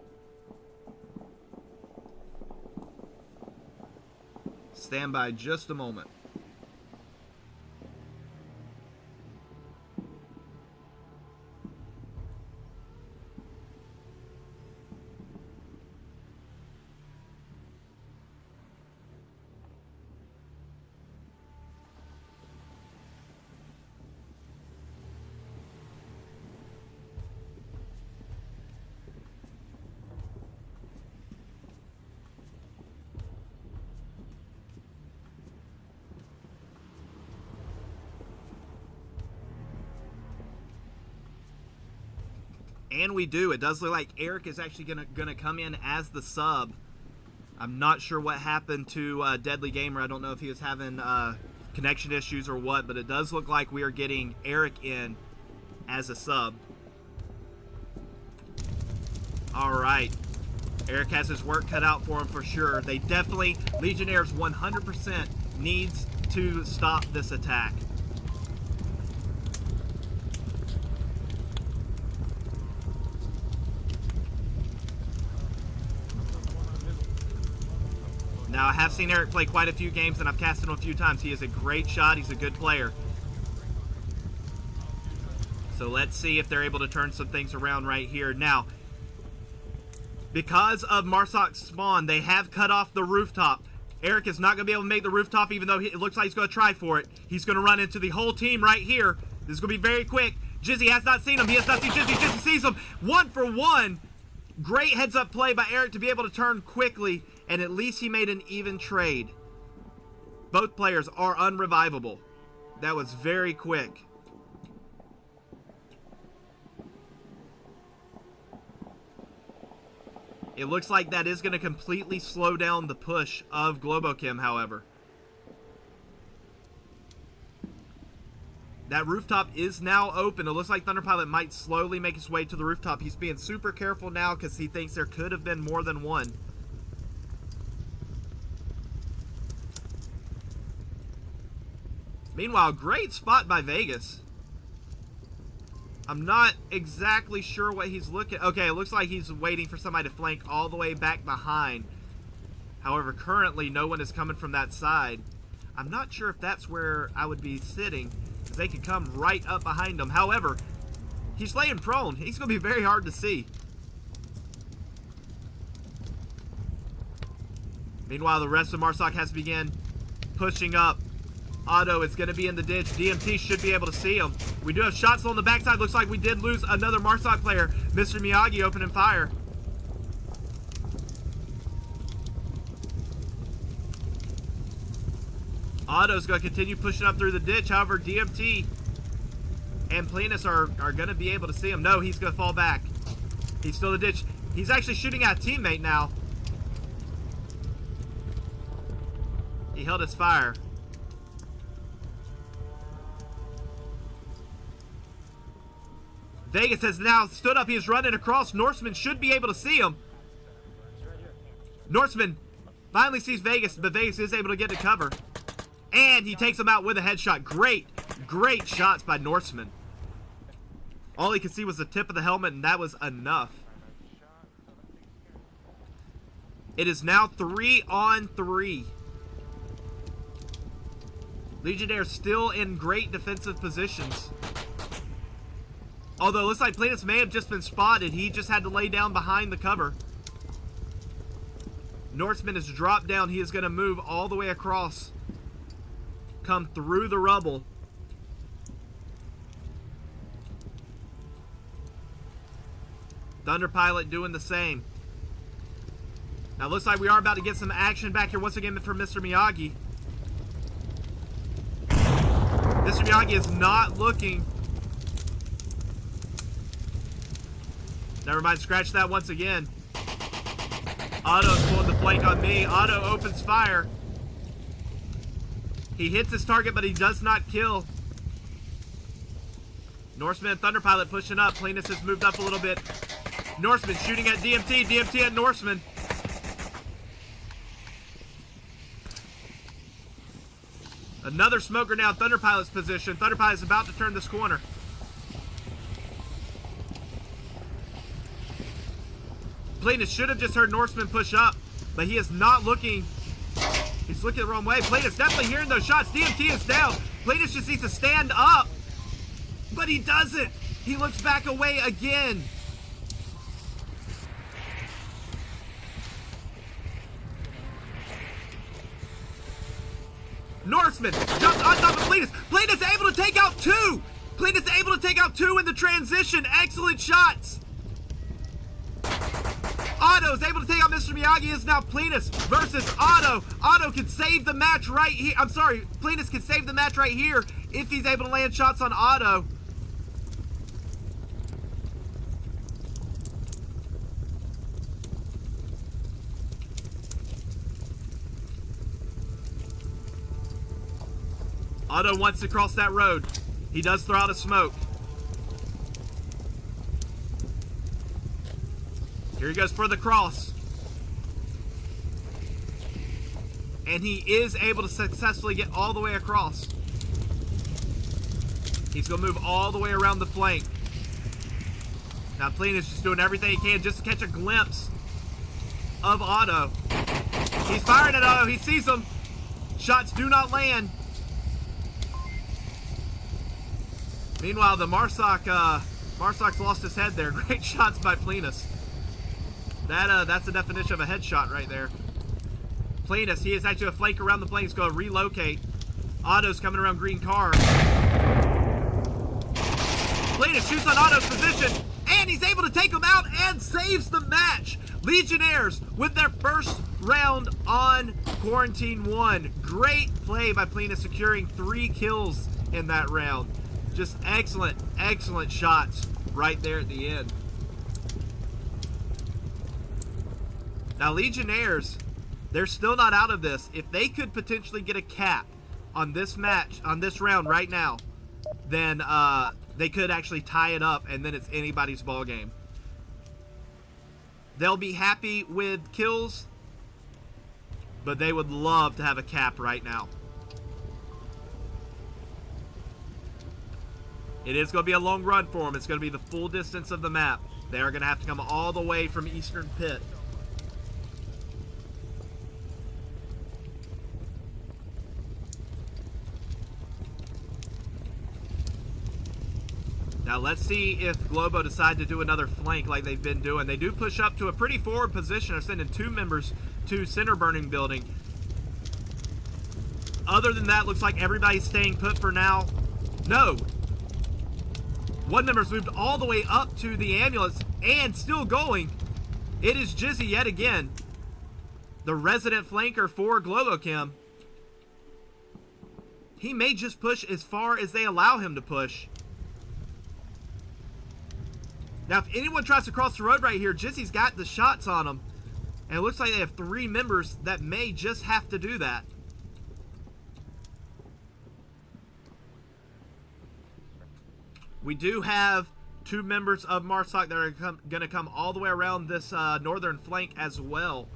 Stand by just a moment. And we do. It does look like Eric is actually gonna come in as the sub. I'm not sure what happened to Deadly Gamer. I don't know if he was having connection issues or what, but it does look like we are getting Eric in as a sub. All right. Eric has his work cut out for him for sure. They definitely, Legionnaires 100% needs to stop this attack. Now, I have seen Eric play quite a few games, and I've cast him a few times. He is a great shot. He's a good player. So let's see if they're able to turn some things around right here. Now, Because of Marsok's spawn, they have cut off the rooftop. Eric is not going to be able to make the rooftop, even though it looks like he's going to try for it. He's going to run into the whole team right here. This is going to be very quick. Jizzy has not seen him. He has not seen Jizzy. Jizzy sees him. 1 for 1. Great heads-up play by Eric to be able to turn quickly, and at least he made an even trade. Both players are unrevivable. That was very quick. It looks like that is going to completely slow down the push of Globochem, however. That rooftop is now open. It looks like Thunderpilot might slowly make his way to the rooftop. He's being super careful now because he thinks there could have been more than one. Meanwhile, great spot by Vegas. I'm not exactly sure what he's looking... Okay, it looks like he's waiting for somebody to flank all the way back behind. However, currently, no one is coming from that side. I'm not sure if that's where I would be sitting, because they could come right up behind him. However, he's laying prone. He's going to be very hard to see. Meanwhile, the rest of Marsok has to begin pushing up. Otto is going to be in the ditch. DMT should be able to see him. We do have shots on the backside. Looks like we did lose another Marsok player. Mr. Miyagi opening fire. Otto's going to continue pushing up through the ditch. However, DMT and Plenus are going to be able to see him. No, he's going to fall back. He's still in the ditch. He's actually shooting at a teammate now. He held his fire. Vegas has now stood up. He is running across. Norseman should be able to see him. Norseman finally sees Vegas, but Vegas is able to get to cover. And he takes him out with a headshot. Great, great shots by Norseman. All he could see was the tip of the helmet, and that was enough. It is now 3-on-3. Legionnaires still in great defensive positions. Although it looks like Plenus may have just been spotted. He just had to lay down behind the cover. Norseman has dropped down. He is going to move all the way across. Come through the rubble. Thunderpilot doing the same. Now it looks like we are about to get some action back here once again from Mr. Miyagi. Mr. Miyagi is not looking. Never mind, scratch that once again. Otto's pulling the flank on me. Otto opens fire. He hits his target, but he does not kill. Norseman and Thunderpilot pushing up. Plenus has moved up a little bit. Norseman shooting at DMT. DMT at Norseman. Another smoker now in Thunderpilot's position. Thunderpilot's about to turn this corner. Plenus should have just heard Norseman push up, but he is not looking. He's looking the wrong way. Plenus definitely hearing those shots. DMT is down. Plenus just needs to stand up, but he doesn't. He looks back away again. Norseman jumps on top of Plenus. Plenus able to take out two. Plenus able to take out two in the transition. Excellent shots. Otto is able to take out Mr. Miyagi. Is now Plenus versus Otto. Otto can save the match right here. I'm sorry, Plenus can save the match right here if he's able to land shots on Otto. Otto wants to cross that road. He does throw out a smoke. Here he goes for the cross. And he is able to successfully get all the way across. He's going to move all the way around the flank. Now Plenus is just doing everything he can just to catch a glimpse of Otto. He's firing at Otto. He sees him. Shots do not land. Meanwhile, the Marsok's lost his head there. Great shots by Plenus. That's the definition of a headshot right there. Plenus, he is actually a flank around the plane. He's going to relocate. Otto's coming around green car. Plenus shoots on Otto's position, and he's able to take him out and saves the match. Legionnaires with their first round on Quarantine 1. Great play by Plenus, securing 3 kills in that round. Just excellent, excellent shots right there at the end. Now, Legionnaires, they're still not out of this. If they could potentially get a cap on this match, on this round right now, then they could actually tie it up, and then it's anybody's ball game. They'll be happy with kills, but they would love to have a cap right now. It is going to be a long run for them. It's going to be the full distance of the map. They are going to have to come all the way from Eastern Pit. Now let's see if Globo decide to do another flank like they've been doing. They do push up to a pretty forward position. They're sending 2 members to center burning building. Other than that, looks like everybody's staying put for now. No. One member's moved all the way up to the ambulance and still going. It is Jizzy yet again, the resident flanker for Globochem. He may just push as far as they allow him to push. Now, if anyone tries to cross the road right here, Jizzy's got the shots on him. And it looks like they have 3 members that may just have to do that. We do have 2 members of MARSOC that are going to come all the way around this northern flank as well.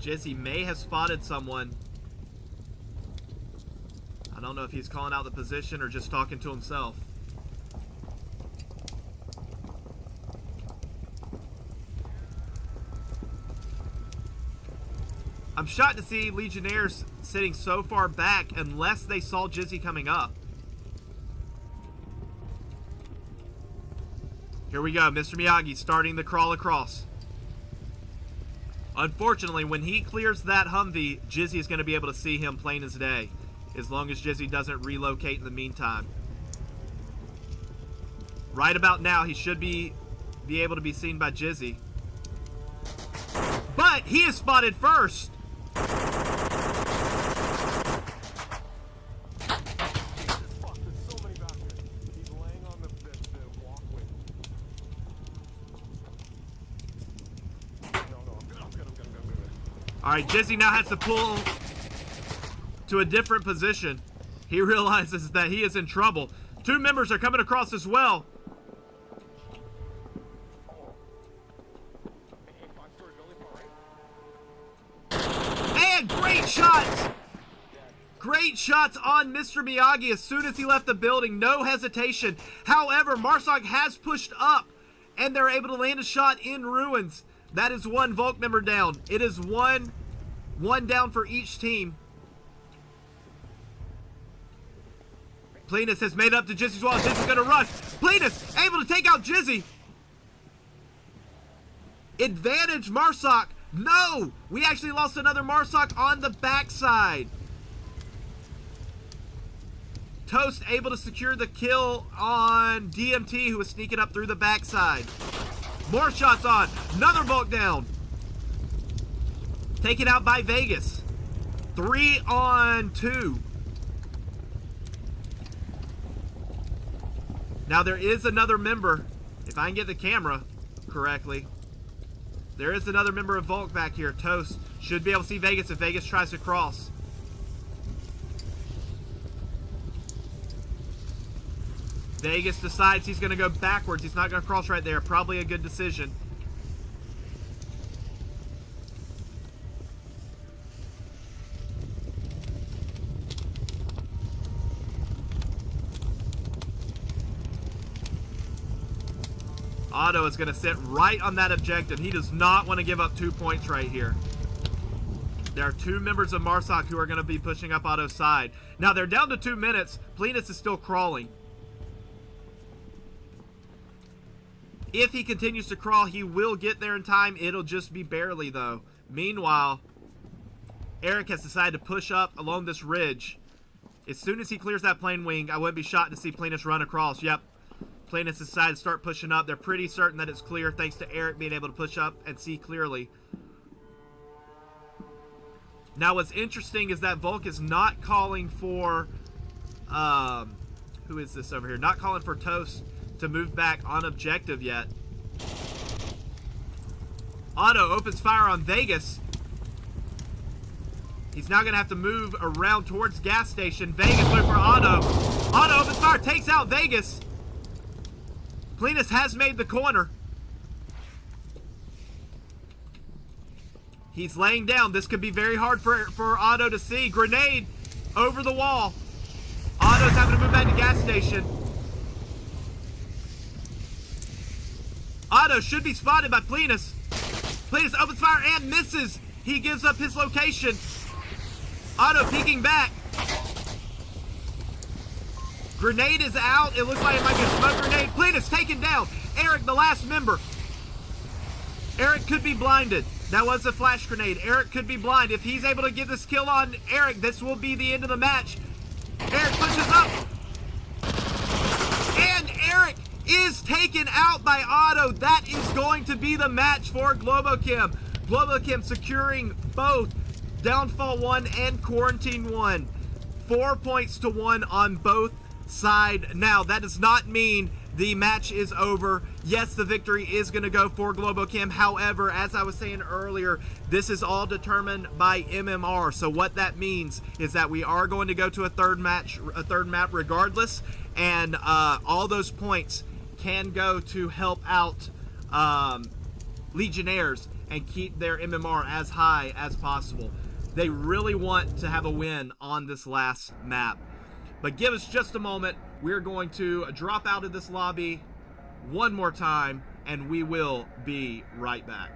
Jizzy may have spotted someone. I don't know if he's calling out the position or just talking to himself. I'm shocked to see Legionnaires sitting so far back unless they saw Jizzy coming up. Here we go, Mr. Miyagi starting the crawl across. Unfortunately, when he clears that Humvee, Jizzy is going to be able to see him plain as day, as long as Jizzy doesn't relocate in the meantime. Right about now, he should be able to be seen by Jizzy. But he is spotted first. Alright, Jizzy now has to pull to a different position. He realizes that he is in trouble. 2 members are coming across as well. And great shots! Great shots on Mr. Miyagi as soon as he left the building. No hesitation. However, MARSOC has pushed up, and they're able to land a shot in ruins. That is 1 Volk member down. It is one down for each team. Plenus has made up to Jizzy's wall. Jizzy's going to rush. Plenus able to take out Jizzy. Advantage MARSOC. No! We actually lost another MARSOC on the backside. Toast able to secure the kill on DMT, who was sneaking up through the backside. More shots on. Another Volk down. Taken out by Vegas. 3 on 2. Now there is another member. If I can get the camera correctly. There is another member of Volk back here. Toast should be able to see Vegas if Vegas tries to cross. Vegas decides he's going to go backwards. He's not going to cross right there. Probably a good decision. Otto is going to sit right on that objective. He does not want to give up 2 points right here. There are 2 members of MARSOC who are going to be pushing up Otto's side. Now they're down to 2 minutes. Plenus is still crawling. If he continues to crawl, he will get there in time. It'll just be barely, though. Meanwhile, Eric has decided to push up along this ridge. As soon as he clears that plane wing, I wouldn't be shocked to see Plenus run across. Yep. Plenus decided to start pushing up. They're pretty certain that it's clear thanks to Eric being able to push up and see clearly. Now, what's interesting is that Volk is not calling for, who is this over here? Not calling for Toast to move back on objective yet. Otto opens fire on Vegas. He's now going to have to move around towards gas station. Vegas looking for Otto. Otto opens fire, takes out Vegas. Plenus has made the corner. He's laying down. This could be very hard for Otto to see. Grenade over the wall. Otto's having to move back to gas station. Otto should be spotted by Plenus. Plenus opens fire and misses. He gives up his location. Otto peeking back. Grenade is out. It looks like it might be a smoke grenade. Plenus taken down. Eric, the last member. Eric could be blinded. That was a flash grenade. Eric could be blind. If he's able to get this kill on Eric, this will be the end of the match. Eric pushes up. And Eric is taken out by Otto. That is going to be the match for Globochem. Globochem securing both Downfall 1 and Quarantine 1. 4 points to 1 on both sides. Now, that does not mean the match is over. Yes, the victory is going to go for Globochem. However, as I was saying earlier, this is all determined by MMR. So what that means is that we are going to go to a third map regardless, and all those points can go to help out Legionnaires and keep their MMR as high as possible. They really want to have a win on this last map. But give us just a moment. We're going to drop out of this lobby one more time, and we will be right back.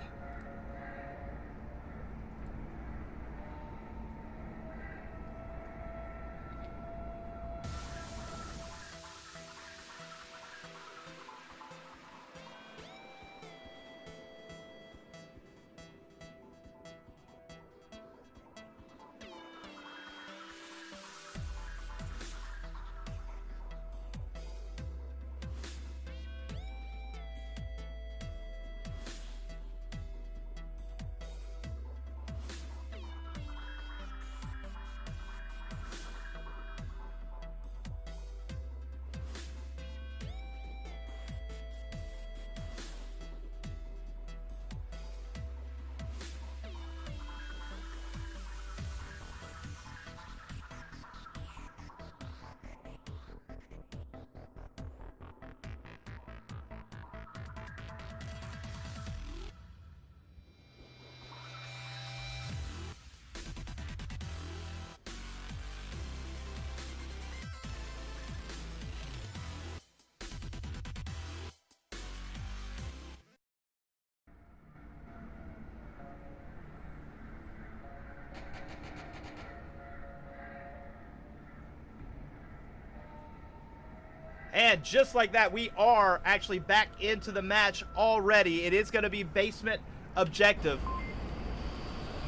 And just like that, we are actually back into the match already. It is going to be basement objective.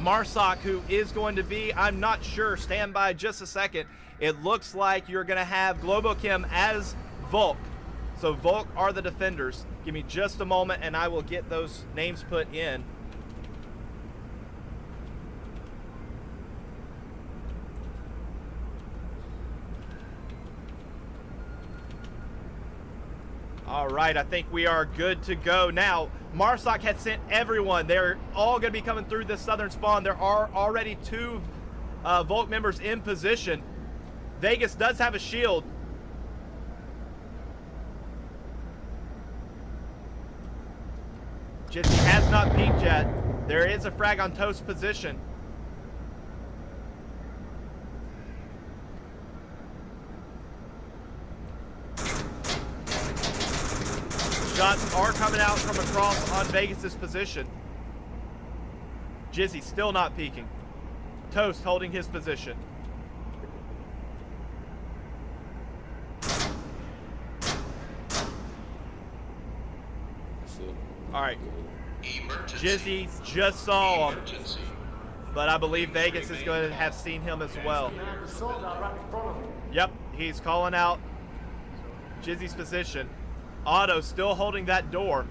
MARSOC, who is going to be, I'm not sure, stand by just a second. It looks like you're going to have Globochem as Volk. So Volk are the defenders. Give me just a moment and I will get those names put in. All right, I think we are good to go. Now, MARSOC had sent everyone. They're all going to be coming through this southern spawn. There are already 2 Volk members in position. Vegas does have a shield. Jitsi has not peeked yet. There is a frag on Toast's position. Shots are coming out from across on Vegas's position. Jizzy still not peeking. Toast holding his position. All right. Jizzy just saw him, but I believe Vegas is going to have seen him as well. Yep, he's calling out Jizzy's position. Otto still holding that door.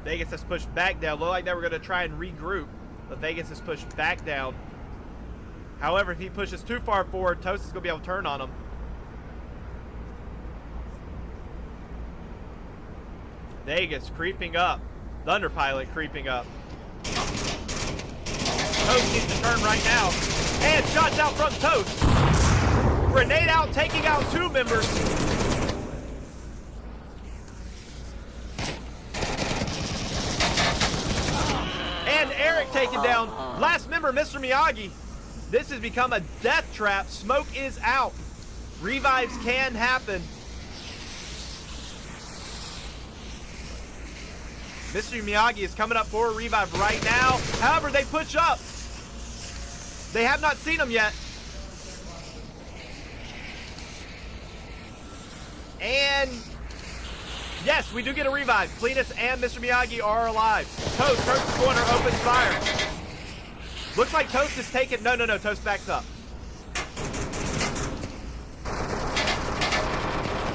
Vegas has pushed back down. Looked like they were going to try and regroup, but Vegas has pushed back down. However, if he pushes too far forward, Toast is going to be able to turn on him. Vegas creeping up. Thunder Pilot creeping up. Toast needs to turn right now. And shots out from Toast. Grenade out, taking out 2 members. And Eric taken down. Last member, Mr. Miyagi. This has become a death trap. Smoke is out. Revives can happen. Mr. Miyagi is coming up for a revive right now. However, they push up. They have not seen him yet. And yes, we do get a revive. Cletus and Mr. Miyagi are alive. Toast turns the corner, opens fire. Looks like Toast is taken. No, Toast backs up.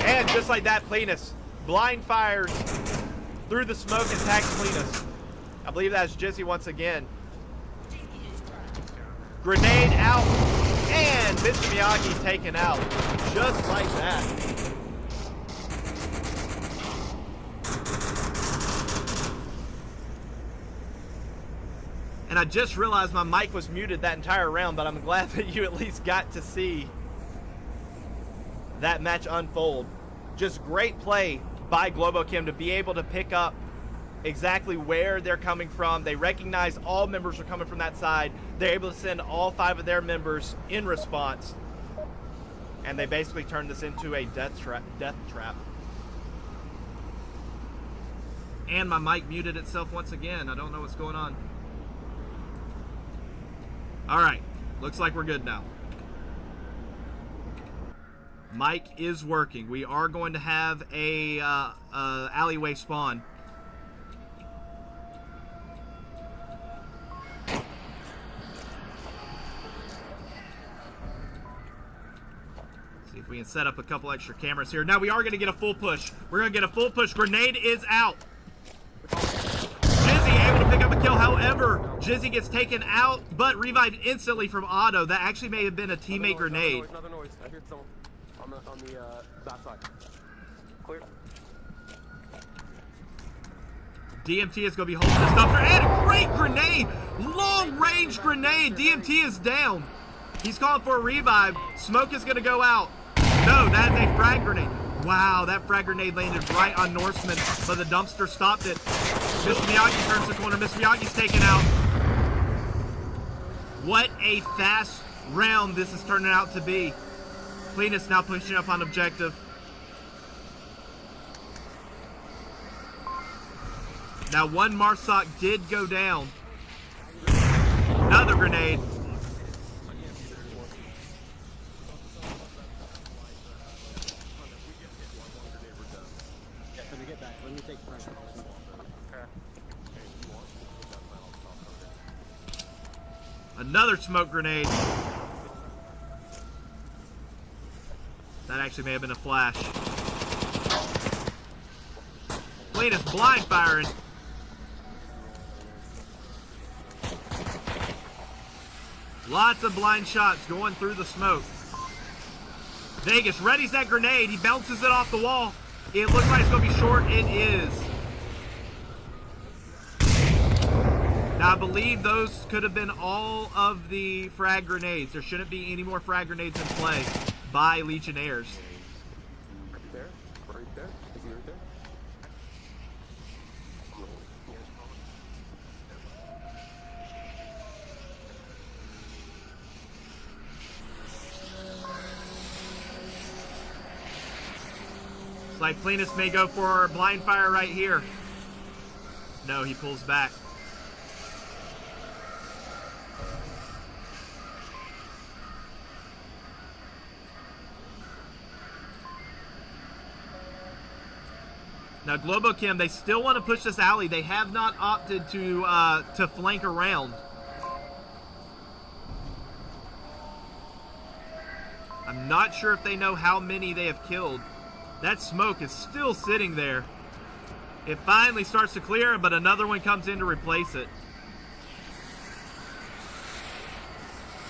And just like that, Cletus blind fires through the smoke and tags Cletus. I believe that's Jizzy once again. Grenade out, and Mr. Miyagi taken out. Just like that. And I just realized my mic was muted that entire round, but I'm glad that you at least got to see that match unfold. Just great play by Globochem to be able to pick up exactly where they're coming from. They recognize all members are coming from that side. They're able to send all 5 of their members in response. And they basically turned this into a death trap. And my mic muted itself once again. I don't know what's going on. All right, looks like we're good now. Mic is working. We are going to have a alleyway spawn. See if we can set up a couple extra cameras here. Now we are going to get a full push. We're going to get a full push. Grenade is out. Jizzy able to pick up a kill. However, Jizzy gets taken out, but revived instantly from Otto. That actually may have been a teammate grenade. Another noise. I heard someone on the back side. Clear. DMT is going to be holding this dumpster. And a great grenade! Long-range grenade! DMT is down. He's calling for a revive. Smoke is going to go out. No, that's a frag grenade. Wow, that frag grenade landed right on Norseman, but the dumpster stopped it. Mr. Miyagi turns the corner. Mr. Miyagi's taken out. What a fast round this is turning out to be. Cleanest now pushing up on objective. Now one Marsoc did go down. Another grenade. Another smoke grenade. That actually may have been a flash. Cletus blind firing. Lots of blind shots going through the smoke. Vegas readies that grenade. He bounces it off the wall. It looks like it's going to be short. It is. Now, I believe those could have been all of the frag grenades. There shouldn't be any more frag grenades in play by Legionnaires. Right there. Right there. Is he right there? Like Plenus may go for blind fire right here. No, he pulls back. Now Globochem, they still want to push this alley. They have not opted to flank around. I'm not sure if they know how many they have killed. That smoke is still sitting there. It finally starts to clear, but another one comes in to replace it.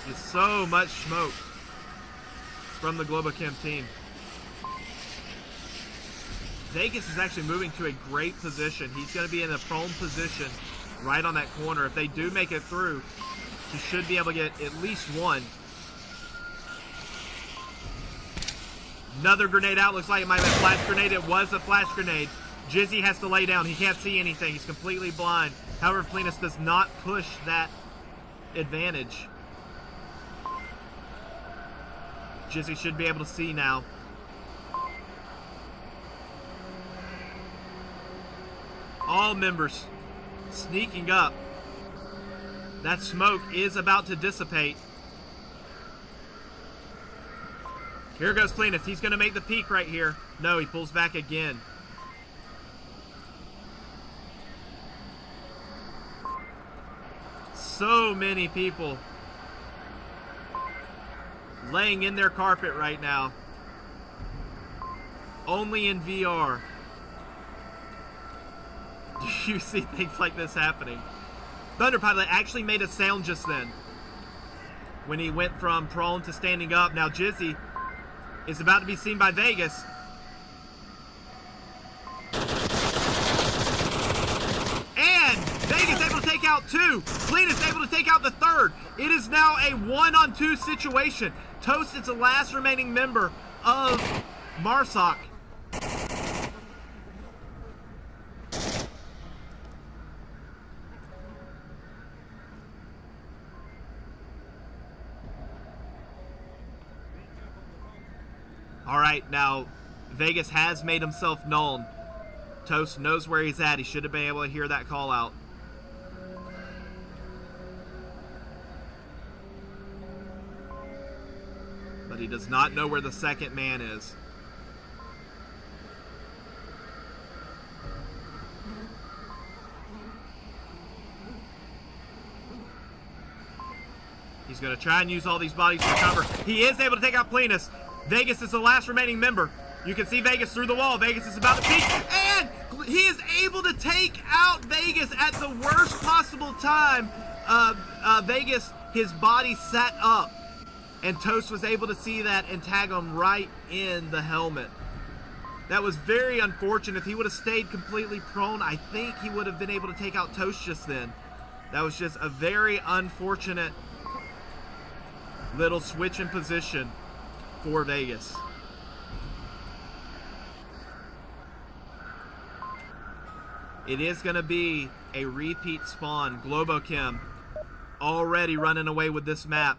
Just so much smoke from the Globochem team. Vegas is actually moving to a great position. He's going to be in a prone position right on that corner. If they do make it through, he should be able to get at least one. Another grenade out. Looks like it might have been a flash grenade. It was a flash grenade. Jizzy has to lay down. He can't see anything. He's completely blind. However, Plenus does not push that advantage. Jizzy should be able to see now. All members sneaking up. That smoke is about to dissipate. Here goes Plenus. He's going to make the peak right here. No, he pulls back again. So many people laying in their carpet right now. Only in VR do you see things like this happening. Thunderpilot actually made a sound just then when he went from prone to standing up. Now Jizzy is about to be seen by Vegas. And Vegas able to take out two. Plenus able to take out the third. It is now a 1-on-2 situation. Toast is the last remaining member of MARSOC. All right, now Vegas has made himself known. Toast knows where he's at. He should have been able to hear that call out. But he does not know where the second man is. He's going to try and use all these bodies for cover. He is able to take out Plenus. Vegas is the last remaining member. You can see Vegas through the wall. Vegas is about to peek, and he is able to take out Vegas at the worst possible time. Vegas, his body sat up, and Toast was able to see that and tag him right in the helmet. That was very unfortunate. If he would have stayed completely prone, I think he would have been able to take out Toast just then. That was just a very unfortunate little switch in position for Vegas. It is going to be a repeat spawn. Globochem already running away with this map.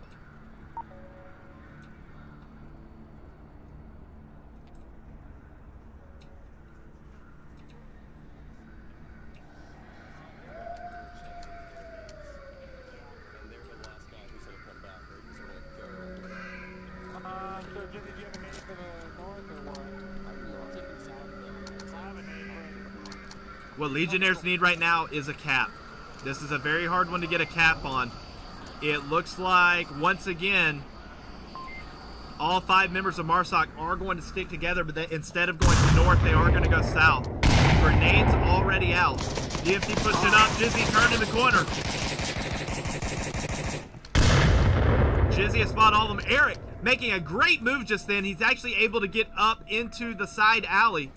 What Legionnaires need right now is a cap. This is a very hard one to get a cap on. It looks like, once again, all 5 members of MARSOC are going to stick together, but instead of going north, they are going to go south. Grenades already out. DFT pushing up. Jizzy turned in the corner. Jizzy has spotted all of them. Eric making a great move just then. He's actually able to get up into the side alley.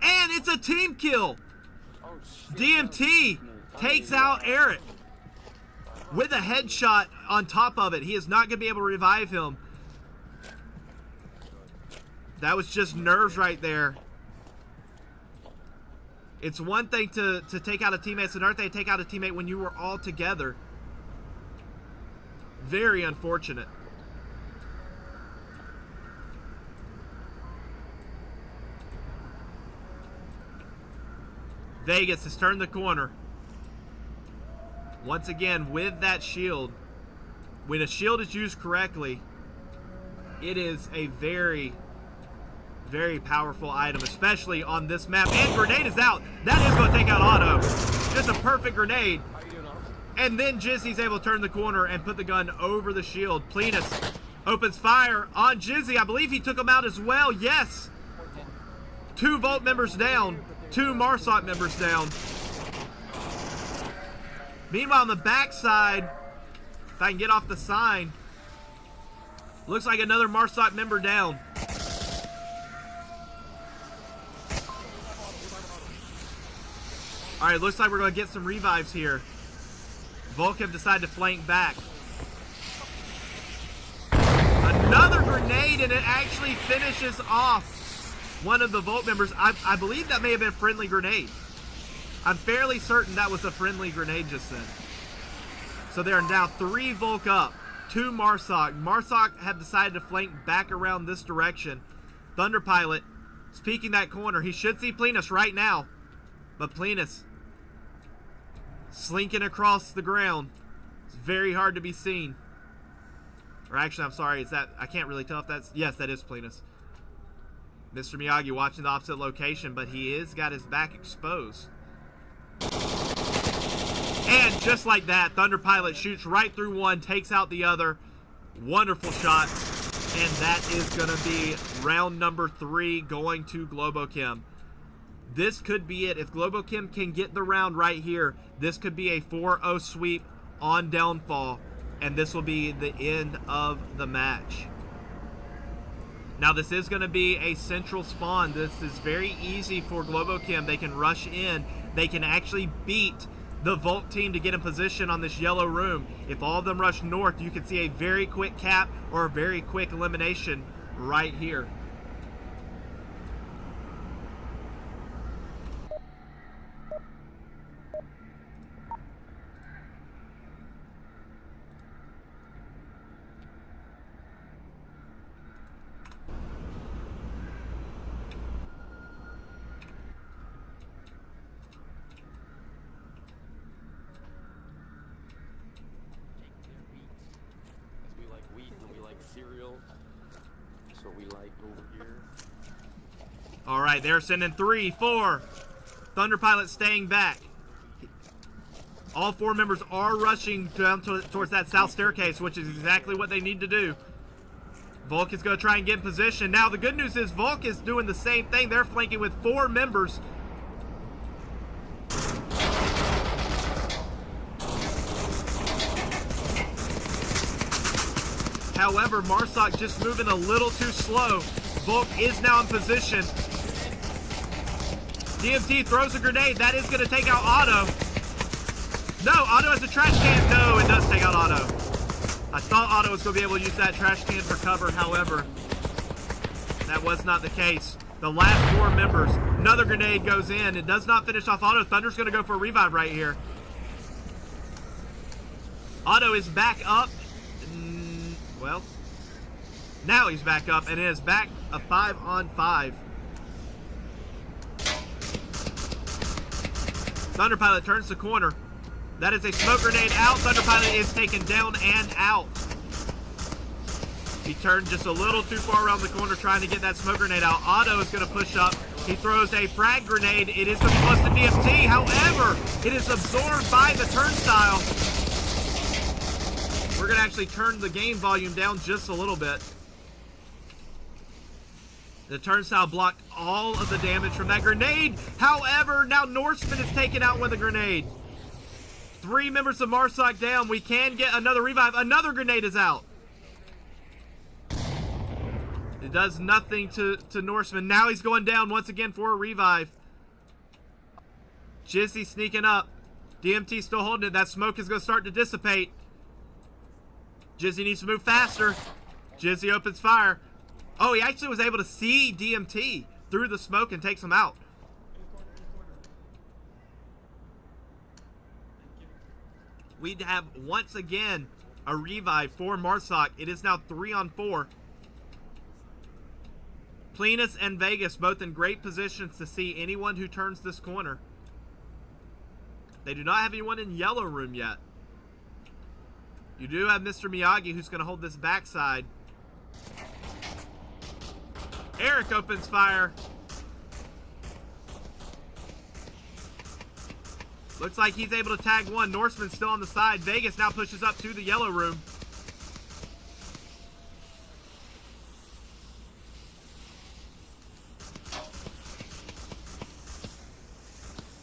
And it's a team kill. DMT takes out Eric with a headshot on top of it. He is not going to be able to revive him. That was just nerves right there. It's one thing to take out a teammate. It's another thing to take out a teammate when you were all together. Very unfortunate. Vegas has turned the corner. Once again, with that shield, when a shield is used correctly, it is a very, very powerful item, especially on this map. And grenade is out. That is going to take out Otto. Just a perfect grenade. And then Jizzy's able to turn the corner and put the gun over the shield. Plenus opens fire on Jizzy. I believe he took him out as well. Yes. 2 Vault members down. 2 MARSOC members down. Meanwhile, on the backside, if I can get off the sign, looks like another MARSOC member down. All right, looks like we're going to get some revives here. Volk decided to flank back. Another grenade, and it actually finishes off one of the Volt members. I believe that may have been a friendly grenade. I'm fairly certain that was a friendly grenade just then. So there are now 3 Volk up, 2 MARSOC. MARSOC have decided to flank back around this direction. Thunder Pilot is peeking that corner. He should see Plenus right now. But Plenus slinking across the ground. It's very hard to be seen. Or actually, I'm sorry, is that, I can't really tell if that's, yes, that is Plenus. Mr. Miyagi watching the opposite location, but he is got his back exposed. And just like that, Thunder Pilot shoots right through one, takes out the other. Wonderful shot. And that is going to be round number 3 going to Globochem. This could be it. If Globochem can get the round right here, this could be a 4-0 sweep on downfall. And this will be the end of the match. Now, this is going to be a central spawn. This is very easy for Globochem. They can rush in. They can actually beat the Volt team to get in position on this yellow room. If all of them rush north, you can see a very quick cap or a very quick elimination right here. All right, they're sending 3, 4. Thunder Pilot staying back. All 4 members are rushing down towards that south staircase, which is exactly what they need to do. Volk is going to try and get in position. Now, the good news is Volk is doing the same thing. They're flanking with 4 members. However, MARSOC just moving a little too slow. Volk is now in position. DMT throws a grenade. That is going to take out Otto. No, Otto has a trash can. No, it does take out Otto. I thought Otto was going to be able to use that trash can for cover. However, that was not the case. The last 4 members. Another grenade goes in. It does not finish off Otto. Thunder's going to go for a revive right here. Otto is back up. Well, now he's back up, and it is back a 5-on-5. Thunder Pilot turns the corner. That is a smoke grenade out. Thunder Pilot is taken down and out. He turned just a little too far around the corner trying to get that smoke grenade out. Otto is going to push up. He throws a frag grenade. It is going to be close to DMT. However, it is absorbed by the turnstile. We're going to actually turn the game volume down just a little bit. The turnstile blocked all of the damage from that grenade. However, now Norseman is taken out with a grenade. 3 members of MARSOC down. We can get another revive. Another grenade is out. It does nothing to Norseman. Now he's going down once again for a revive. Jizzy sneaking up. DMT still holding it. That smoke is going to start to dissipate. Jizzy needs to move faster. Jizzy opens fire. Oh, he actually was able to see DMT through the smoke and takes him out. We'd have once again a revive for MARSOC. It is now 3-on-4. Plenus and Vegas both in great positions to see anyone who turns this corner. They do not have anyone in yellow room yet. You do have Mr. Miyagi, who's going to hold this backside. Eric opens fire. Looks like he's able to tag one. Norseman's still on the side. Vegas now pushes up to the yellow room.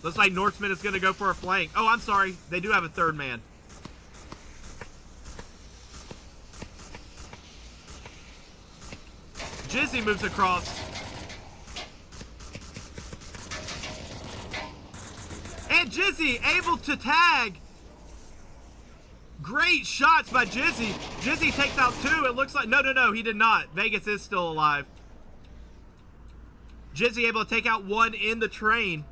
Looks like Norseman is going to go for a flank. Oh, I'm sorry. They do have a third man. Jizzy moves across. And Jizzy able to tag. Great shots by Jizzy. Jizzy takes out two. It looks like... No, he did not. Vegas is still alive. Jizzy able to take out one in the train.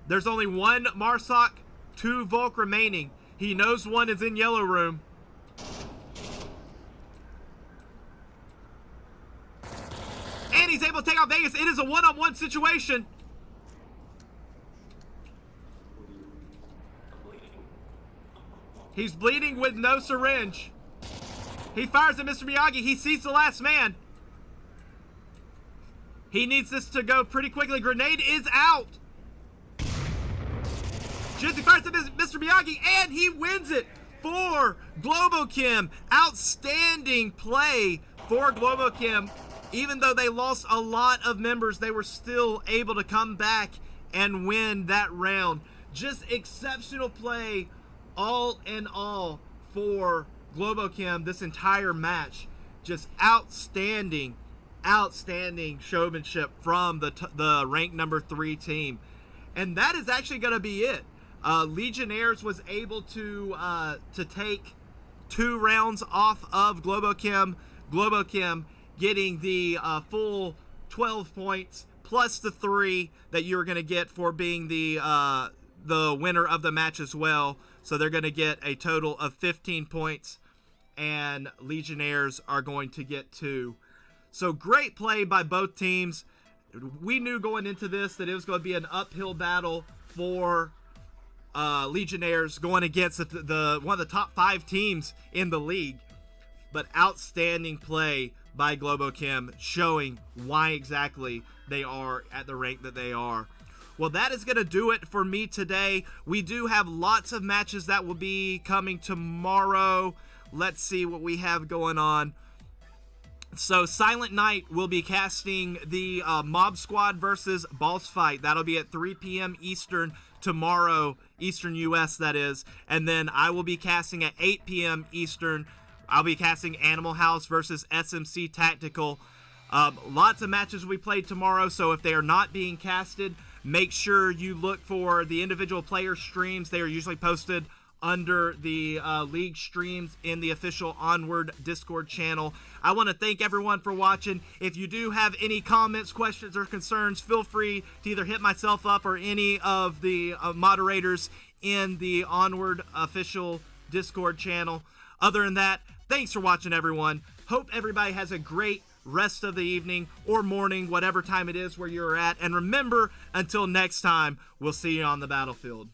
There's only one Marsoc, two Volk remaining. He knows one is in yellow room. And he's able to take out Vegas. It is a one-on-one situation. He's bleeding with no syringe. He fires at Mr. Miyagi. He sees the last man. He needs this to go pretty quickly. Grenade is out. Jizzy fires at Mr. Miyagi, and he wins it for Globochem. Outstanding play for Globochem. Even though they lost a lot of members, they were still able to come back and win that round. Just exceptional play all in all for Globochem this entire match. Just outstanding showmanship from the ranked number 3 team. And that is actually going to be it. Legionnaires was able to take 2 rounds off of Globochem. Globochem getting the full 12 points plus the 3 that you're going to get for being the winner of the match as well. So they're going to get a total of 15 points, and Legionnaires are going to get 2. So great play by both teams. We knew going into this that it was going to be an uphill battle for Legionnaires going against one of the top 5 teams in the league. But outstanding play by Globochem, showing why exactly they are at the rank that they are. Well, that is going to do it for me today. We do have lots of matches that will be coming tomorrow. Let's see what we have going on. So Silent Night will be casting the Mob Squad versus Boss Fight. That'll be at 3 p.m. Eastern tomorrow, Eastern US that is. And then I will be casting at 8 p.m. Eastern. I'll be casting Animal House versus SMC Tactical. Lots of matches we played tomorrow, so if they are not being casted, make sure you look for the individual player streams. They are usually posted under the league streams in the official Onward Discord channel. I want to thank everyone for watching. If you do have any comments, questions, or concerns, feel free to either hit myself up or any of the moderators in the Onward official Discord channel. Other than that, thanks for watching, everyone. Hope everybody has a great rest of the evening or morning, whatever time it is where you're at. And remember, until next time, we'll see you on the battlefield.